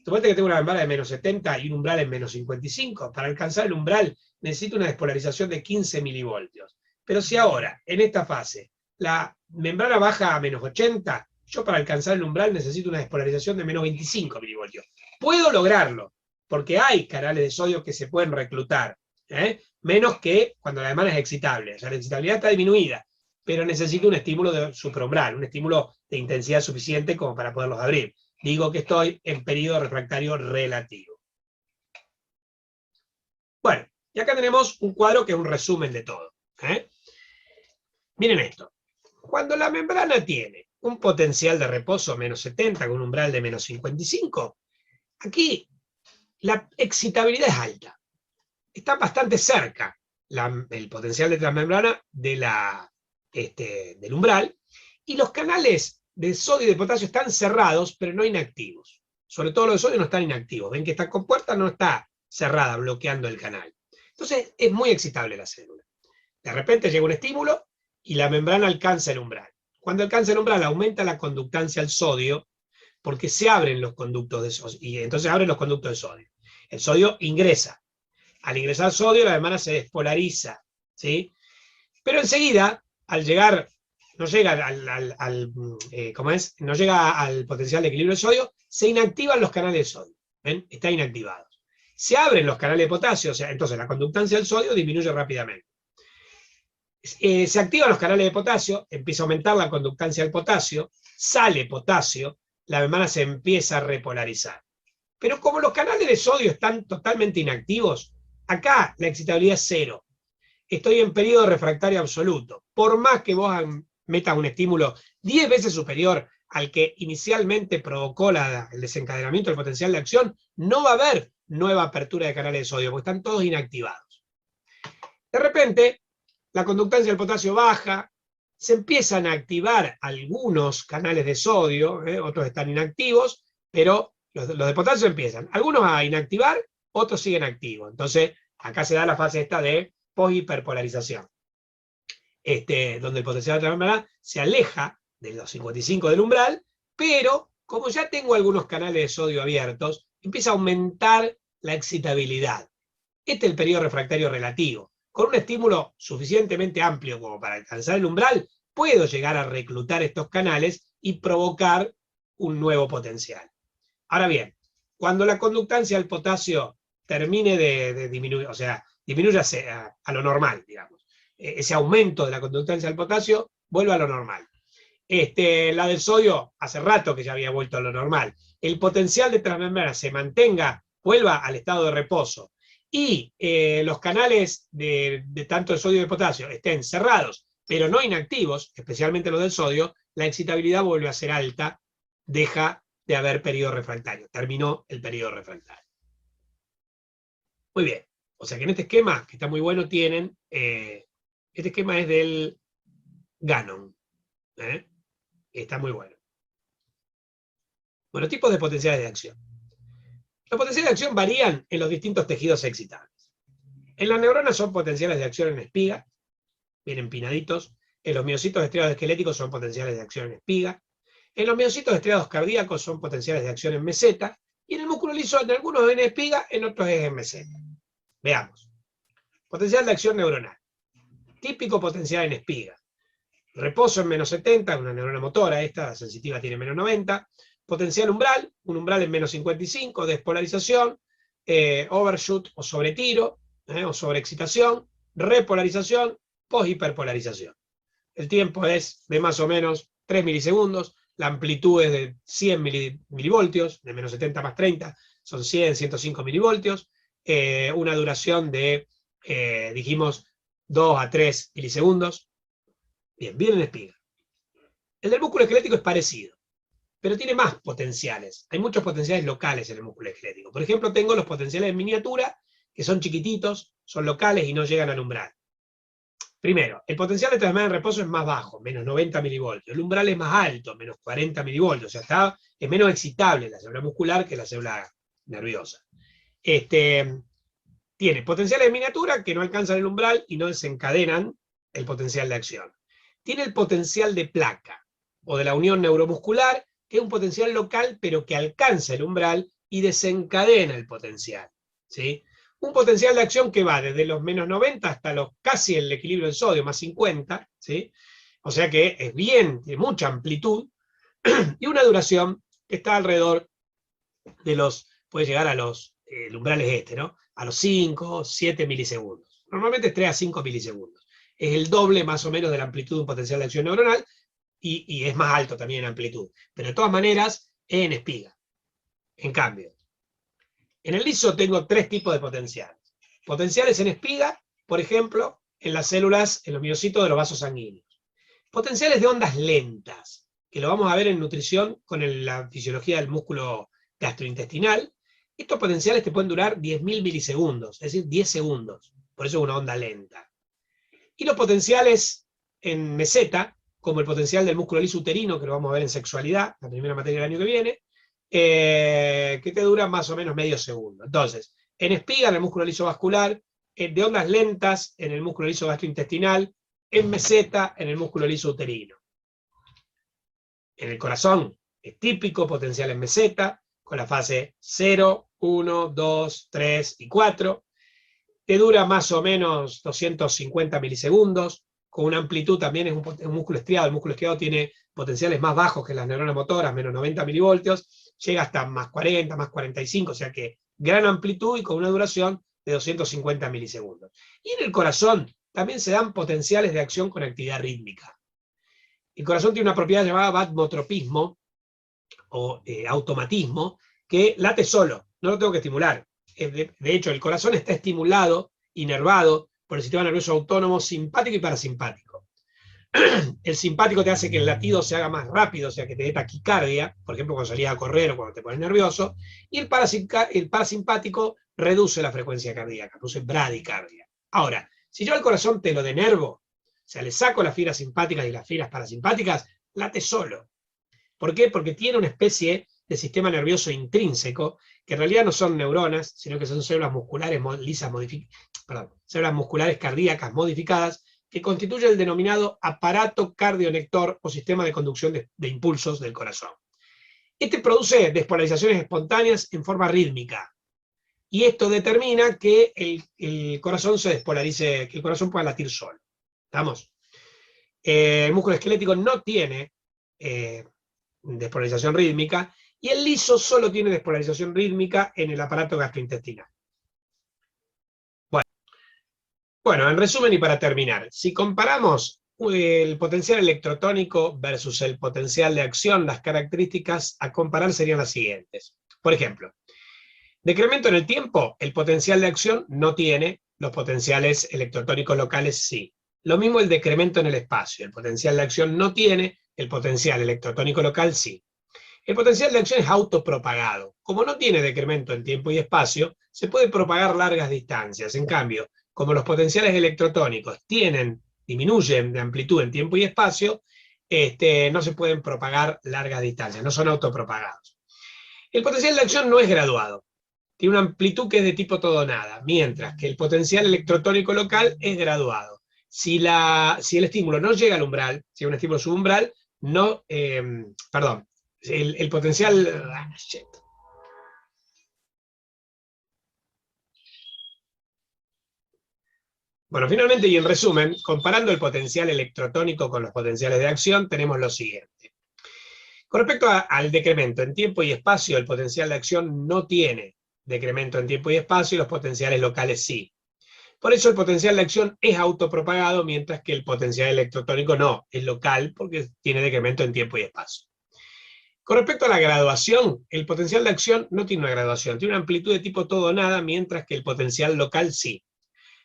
suponete que tengo una membrana de menos 70 y un umbral en menos 55, para alcanzar el umbral necesito una despolarización de 15 milivoltios. Pero si ahora, en esta fase, la membrana baja a menos 80, yo para alcanzar el umbral necesito una despolarización de menos 25 milivoltios. Puedo lograrlo, porque hay canales de sodio que se pueden reclutar, menos que cuando la membrana es excitable. O sea, la excitabilidad está disminuida, pero necesito un estímulo de supraumbral, un estímulo de intensidad suficiente como para poderlos abrir. Digo que estoy en periodo refractario relativo. Bueno, y acá tenemos un cuadro que es un resumen de todo. Miren esto. Cuando la membrana tiene un potencial de reposo menos 70 con un umbral de menos 55, aquí la excitabilidad es alta. Está bastante cerca el potencial de transmembrana del umbral, y los canales de sodio y de potasio están cerrados, pero no inactivos. Sobre todo los de sodio no están inactivos. Ven que esta compuerta no está cerrada, bloqueando el canal. Entonces es muy excitable la célula. De repente llega un estímulo y la membrana alcanza el umbral. Cuando alcanza el umbral aumenta la conductancia al sodio, porque se abren los conductos de sodio, y entonces abren los conductos de sodio. El sodio ingresa. Al ingresar sodio, la membrana se despolariza, ¿sí? Pero enseguida, al llegar, no llega no llega al potencial de equilibrio de sodio, se inactivan los canales de sodio. ¿Ven? Están inactivados. Se abren los canales de potasio, o sea, entonces la conductancia del sodio disminuye rápidamente. Se activan los canales de potasio, empieza a aumentar la conductancia del potasio, sale potasio, la membrana se empieza a repolarizar. Pero como los canales de sodio están totalmente inactivos, acá la excitabilidad es cero. Estoy en periodo refractario absoluto. Por más que vos metas un estímulo 10 veces superior al que inicialmente provocó el desencadenamiento del potencial de acción, no va a haber nueva apertura de canales de sodio, porque están todos inactivados. De repente, la conductancia del potasio baja, se empiezan a activar algunos canales de sodio, otros están inactivos, pero los de potasio empiezan. Algunos a inactivar, otros siguen activos. Entonces, acá se da la fase esta de poshiperpolarización, donde el potencial de transmembrana se aleja de los 55 del umbral, pero como ya tengo algunos canales de sodio abiertos, empieza a aumentar la excitabilidad. Este es el periodo refractario relativo. Con un estímulo suficientemente amplio como para alcanzar el umbral, puedo llegar a reclutar estos canales y provocar un nuevo potencial. Ahora bien, cuando la conductancia del potasio termine de disminuir, o sea, disminuye a lo normal, digamos, ese aumento de la conductancia del potasio vuelve a lo normal. La del sodio hace rato que ya había vuelto a lo normal. El potencial de transmembrana se mantenga, vuelva al estado de reposo, y los canales de tanto de sodio y de potasio estén cerrados, pero no inactivos, especialmente los del sodio, la excitabilidad vuelve a ser alta, deja de haber periodo refractario, terminó el periodo refractario. Muy bien, o sea que en este esquema, que está muy bueno, tienen, este esquema es del Gannon, está muy bueno. Bueno, tipos de potenciales de acción. Los potenciales de acción varían en los distintos tejidos excitables. En las neuronas son potenciales de acción en espiga, bien empinaditos. En los miocitos estriados esqueléticos son potenciales de acción en espiga. En los miocitos estriados cardíacos son potenciales de acción en meseta. Y en el músculo liso, en algunos en espiga, en otros es en meseta. Veamos. Potencial de acción neuronal. Típico potencial en espiga. Reposo en menos 70, una neurona motora, esta sensitiva tiene menos 90. Potencial umbral, un umbral en menos 55, despolarización, overshoot o sobretiro, o sobreexcitación, repolarización, poshiperpolarización. El tiempo es de más o menos 3 milisegundos, la amplitud es de 100 milivoltios, de menos 70 más 30, son 100, 105 milivoltios, una duración de, dijimos, 2 a 3 milisegundos. Bien en espiga. El del músculo esquelético es parecido, pero tiene más potenciales. Hay muchos potenciales locales en el músculo esquelético. Por ejemplo, tengo los potenciales en miniatura, que son chiquititos, son locales y no llegan al umbral. Primero, el potencial de transmembrana en reposo es más bajo, menos 90 milivoltios. El umbral es más alto, menos 40 milivoltios. O sea, es menos excitable la célula muscular que la célula nerviosa. Tiene potenciales en miniatura que no alcanzan el umbral y no desencadenan el potencial de acción. Tiene el potencial de placa, o de la unión neuromuscular, que es un potencial local, pero que alcanza el umbral y desencadena el potencial, ¿sí? Un potencial de acción que va desde los menos 90 hasta casi el equilibrio del sodio, más 50, ¿sí? O sea que es bien, tiene mucha amplitud, y una duración que está alrededor de puede llegar a el umbral es ¿no? A los 5, 7 milisegundos. Normalmente es 3 a 5 milisegundos. Es el doble más o menos de la amplitud de un potencial de acción neuronal, y es más alto también en amplitud. Pero de todas maneras, es en espiga. En cambio, en el liso tengo 3 tipos de potenciales. Potenciales en espiga, por ejemplo, en las células, en los miocitos de los vasos sanguíneos. Potenciales de ondas lentas, que lo vamos a ver en nutrición con la fisiología del músculo gastrointestinal. Estos potenciales te pueden durar 10.000 milisegundos, es decir, 10 segundos. Por eso es una onda lenta. Y los potenciales en meseta, como el potencial del músculo liso uterino, que lo vamos a ver en sexualidad, la primera materia del año que viene, que te dura más o menos medio segundo. Entonces, en espiga, en el músculo liso vascular, de ondas lentas, en el músculo liso gastrointestinal, en meseta, en el músculo liso uterino. En el corazón, es típico potencial en meseta, con la fase 0, 1, 2, 3 y 4. Te dura más o menos 250 milisegundos, con una amplitud también, es un músculo estriado. El músculo estriado tiene potenciales más bajos que las neuronas motoras, menos 90 milivoltios, llega hasta más 40, más 45, o sea que gran amplitud y con una duración de 250 milisegundos. Y en el corazón también se dan potenciales de acción con actividad rítmica. El corazón tiene una propiedad llamada vatmotropismo, o automatismo, que late solo, no lo tengo que estimular. De hecho, el corazón está estimulado, inervado, por el sistema nervioso autónomo simpático y parasimpático. El simpático te hace que el latido se haga más rápido, o sea que te dé taquicardia, por ejemplo cuando salías a correr o cuando te pones nervioso, y el parasimpático reduce la frecuencia cardíaca, produce bradicardia. Ahora, si yo al corazón te lo denervo, o sea, le saco las fibras simpáticas y las fibras parasimpáticas, late solo. ¿Por qué? Porque tiene una especie de sistema nervioso intrínseco, que en realidad no son neuronas, sino que son células musculares células musculares cardíacas modificadas, que constituye el denominado aparato cardionector o sistema de conducción de impulsos del corazón. Este produce despolarizaciones espontáneas en forma rítmica, y esto determina que el corazón se despolarice, que el corazón pueda latir solo. ¿Estamos? El músculo esquelético no tiene despolarización rítmica, y el liso solo tiene despolarización rítmica en el aparato gastrointestinal. Bueno, en resumen y para terminar, si comparamos el potencial electrotónico versus el potencial de acción, las características a comparar serían las siguientes. Por ejemplo, decremento en el tiempo, el potencial de acción no tiene, los potenciales electrotónicos locales sí. Lo mismo el decremento en el espacio, el potencial de acción no tiene, el potencial electrotónico local sí. El potencial de acción es autopropagado. Como no tiene decremento en tiempo y espacio, se puede propagar largas distancias. En cambio, como los potenciales electrotónicos disminuyen de amplitud en tiempo y espacio, no se pueden propagar largas distancias, no son autopropagados. El potencial de acción no es graduado, tiene una amplitud que es de tipo todo o nada, mientras que el potencial electrotónico local es graduado. Si el estímulo no llega al umbral, si es un estímulo subumbral, el potencial... Bueno, finalmente y en resumen, comparando el potencial electrotónico con los potenciales de acción, tenemos lo siguiente. Con respecto al decremento en tiempo y espacio, el potencial de acción no tiene decremento en tiempo y espacio, y los potenciales locales sí. Por eso el potencial de acción es autopropagado, mientras que el potencial electrotónico no, es local porque tiene decremento en tiempo y espacio. Con respecto a la graduación, el potencial de acción no tiene una graduación, tiene una amplitud de tipo todo o nada, mientras que el potencial local sí.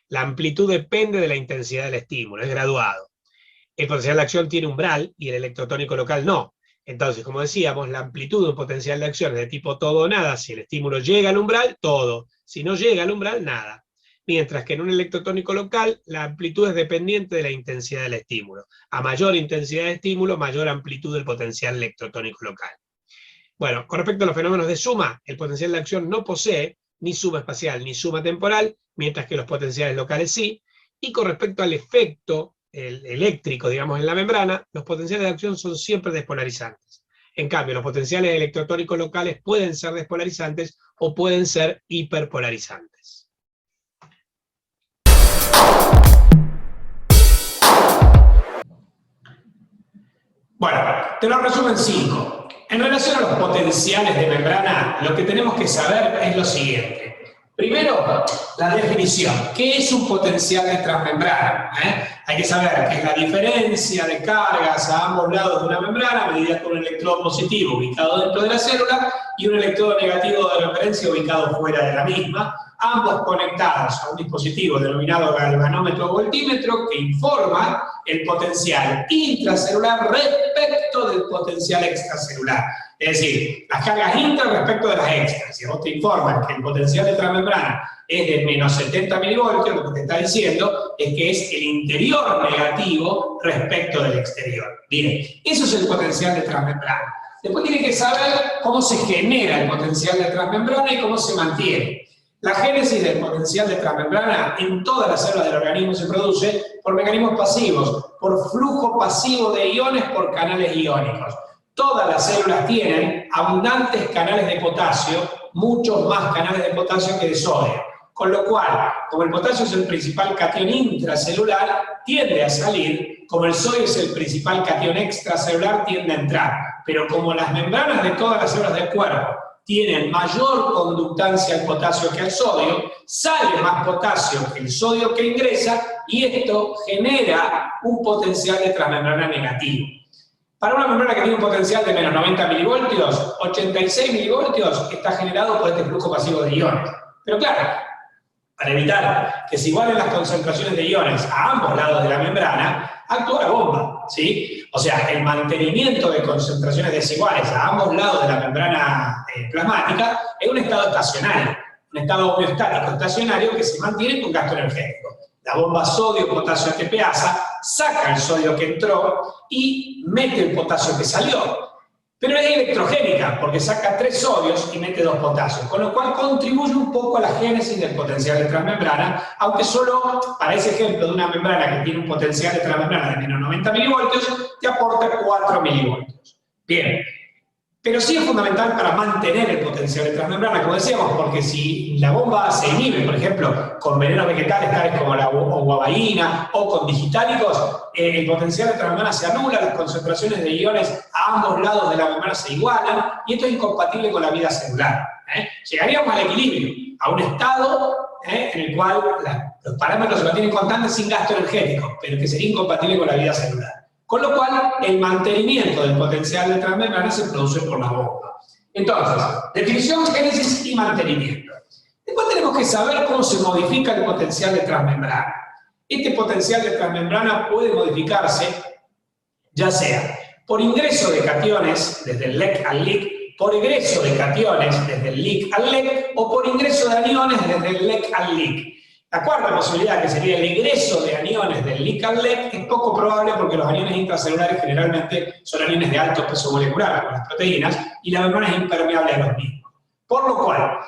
La amplitud depende de la intensidad del estímulo, es graduado. El potencial de acción tiene umbral y el electrotónico local no. Entonces, como decíamos, la amplitud de un potencial de acción es de tipo todo o nada. Si el estímulo llega al umbral, todo. Si no llega al umbral, nada. Mientras que en un electrotónico local, la amplitud es dependiente de la intensidad del estímulo. A mayor intensidad de estímulo, mayor amplitud del potencial electrotónico local. Bueno, con respecto a los fenómenos de suma, el potencial de acción no posee ni suma espacial ni suma temporal, mientras que los potenciales locales sí. Y con respecto al efecto eléctrico, digamos, en la membrana, los potenciales de acción son siempre despolarizantes. En cambio, los potenciales electrotónicos locales pueden ser despolarizantes o pueden ser hiperpolarizantes. Bueno, te lo resumo en 5. En relación a los potenciales de membrana, lo que tenemos que saber es lo siguiente. Primero, la definición. ¿Qué es un potencial de transmembrana? Hay que saber qué es la diferencia de cargas a ambos lados de una membrana, medida con un electrodo positivo ubicado dentro de la célula y un electrodo negativo de referencia ubicado fuera de la misma, ambos conectados a un dispositivo denominado galvanómetro voltímetro que informa el potencial intracelular respecto del potencial extracelular. Es decir, las cargas intra respecto de las extras. Si vos te informan que el potencial de transmembrana es de menos 70 milivoltios, lo que te está diciendo es que es el interior negativo respecto del exterior. Bien, eso es el potencial de transmembrana. Después tiene que saber cómo se genera el potencial de transmembrana y cómo se mantiene. La génesis del potencial de transmembrana en todas las células del organismo se produce por mecanismos pasivos, por flujo pasivo de iones por canales iónicos. Todas las células tienen abundantes canales de potasio, muchos más canales de potasio que de sodio. Con lo cual, como el potasio es el principal catión intracelular, tiende a salir, como el sodio es el principal catión extracelular, tiende a entrar. Pero como las membranas de todas las células del cuerpo tienen mayor conductancia al potasio que al sodio, sale más potasio que el sodio que ingresa y esto genera un potencial de transmembrana negativo. Para una membrana que tiene un potencial de menos 90 milivoltios, 86 milivoltios está generado por este flujo pasivo de iones. Pero claro, para evitar que se igualen las concentraciones de iones a ambos lados de la membrana, actúa la bomba, ¿sí? O sea, el mantenimiento de concentraciones desiguales a ambos lados de la membrana plasmática es un estado estacionario, un estado homeostático estacionario que se mantiene con gasto energético. La bomba sodio-potasio ATPasa saca el sodio que entró y mete el potasio que salió. Pero es electrogénica, porque saca 3 sodios y mete 2 potasios, con lo cual contribuye un poco a la génesis del potencial de transmembrana, aunque solo para ese ejemplo de una membrana que tiene un potencial de transmembrana de menos 90 milivoltios, te aporta 4 milivoltios. Bien, pero sí es fundamental para mantener el potencial de transmembrana, como decíamos, porque si la bomba se inhibe, por ejemplo, con venenos vegetales tales como la guavaína o con digitálicos, el potencial de transmembrana se anula, las concentraciones de iones a ambos lados de la membrana se igualan, y esto es incompatible con la vida celular. Llegaríamos al equilibrio, a un estado en el cual los parámetros se mantienen constantes sin gasto energético, pero que sería incompatible con la vida celular. Con lo cual, el mantenimiento del potencial de transmembrana se produce por la bomba. Entonces, definición, génesis y mantenimiento. Después tenemos que saber cómo se modifica el potencial de transmembrana. Este potencial de transmembrana puede modificarse, ya sea por ingreso de cationes desde el LEC al LIC, por egreso de cationes desde el LIC al LEC, o por ingreso de aniones desde el LEC al LIC. La cuarta posibilidad, que sería el ingreso de aniones del LIC al LEC, es poco probable porque los aniones intracelulares generalmente son aniones de alto peso molecular, como las proteínas, y la membrana es impermeable a los mismos. Por lo cual,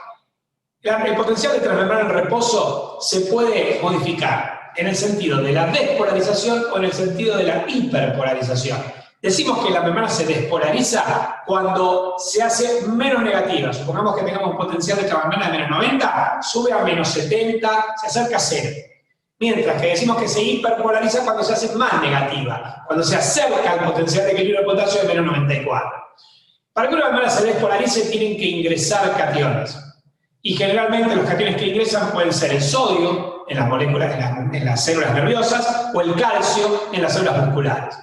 el potencial de transmembrana en reposo se puede modificar en el sentido de la despolarización o en el sentido de la hiperpolarización. Decimos que la membrana se despolariza cuando se hace menos negativa. Supongamos que tengamos un potencial de transmembrana de menos 90, sube a menos 70, se acerca a 0. Mientras que decimos que se hiperpolariza cuando se hace más negativa, cuando se acerca al potencial de equilibrio de potasio de menos 94. Para que una membrana se despolarice tienen que ingresar cationes. Y generalmente los cationes que ingresan pueden ser el sodio en las moléculas, en las células nerviosas, o el calcio en las células musculares.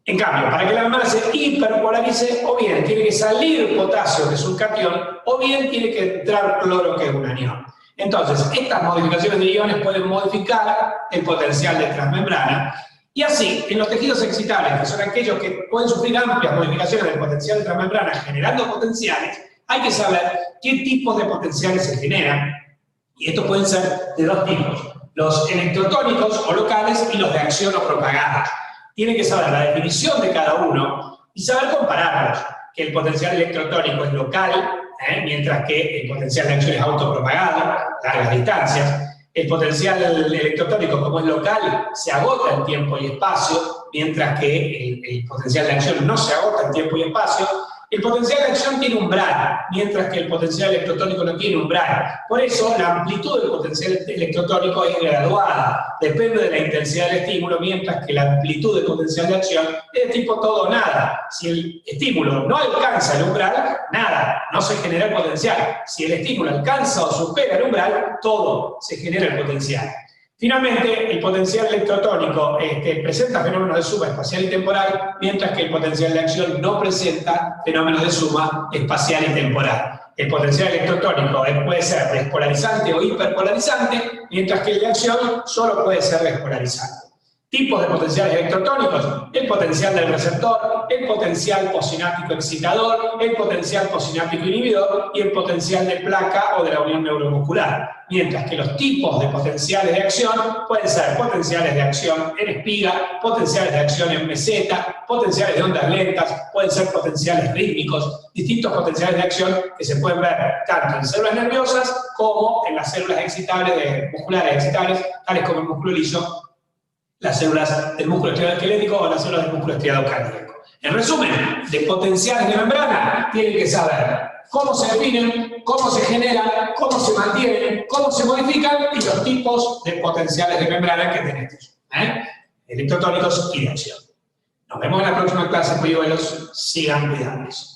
En cambio, para que la membrana se hiperpolarice, o bien tiene que salir potasio, que es un catión, o bien tiene que entrar cloro, que es un anión. Entonces, estas modificaciones de iones pueden modificar el potencial de transmembrana, y así, en los tejidos excitables, que son aquellos que pueden sufrir amplias modificaciones del potencial de transmembrana generando potenciales, hay que saber qué tipos de potenciales se generan, y estos pueden ser de 2 tipos, los electrotónicos o locales y los de acción o propagada. Tiene que saber la definición de cada uno y saber compararlos, que el potencial electrotónico es local, mientras que el potencial de acción es autopropagado, largas distancias. El potencial electrotónico, como es local, se agota en tiempo y espacio, mientras que el potencial de acción no se agota en tiempo y espacio. El potencial de acción tiene umbral, mientras que el potencial electrotónico no tiene umbral. Por eso, la amplitud del potencial electrotónico es graduada. Depende de la intensidad del estímulo, mientras que la amplitud del potencial de acción es de tipo todo o nada. Si el estímulo no alcanza el umbral, nada, no se genera el potencial. Si el estímulo alcanza o supera el umbral, todo se genera el potencial. Finalmente, el potencial electrotónico presenta fenómenos de suma espacial y temporal, mientras que el potencial de acción no presenta fenómenos de suma espacial y temporal. el potencial electrotónico puede ser despolarizante o hiperpolarizante, mientras que el de acción solo puede ser despolarizante. Tipos de potenciales electrotónicos: el potencial del receptor, el potencial posináptico excitador, el potencial posináptico inhibidor y el potencial de placa o de la unión neuromuscular. Mientras que los tipos de potenciales de acción pueden ser potenciales de acción en espiga, potenciales de acción en meseta, potenciales de ondas lentas, pueden ser potenciales rítmicos, distintos potenciales de acción que se pueden ver tanto en células nerviosas como en las células excitables, musculares excitables, tales como el músculo liso, las células del músculo esquelético o las células del músculo estriado cardíaco. En resumen, de potenciales de membrana tienen que saber cómo se definen, cómo se generan, cómo se mantienen, cómo se modifican y los tipos de potenciales de membrana que tenemos. Electrotónicos y de acción. Nos vemos en la próxima clase, polluelos. Sigan cuidándonos.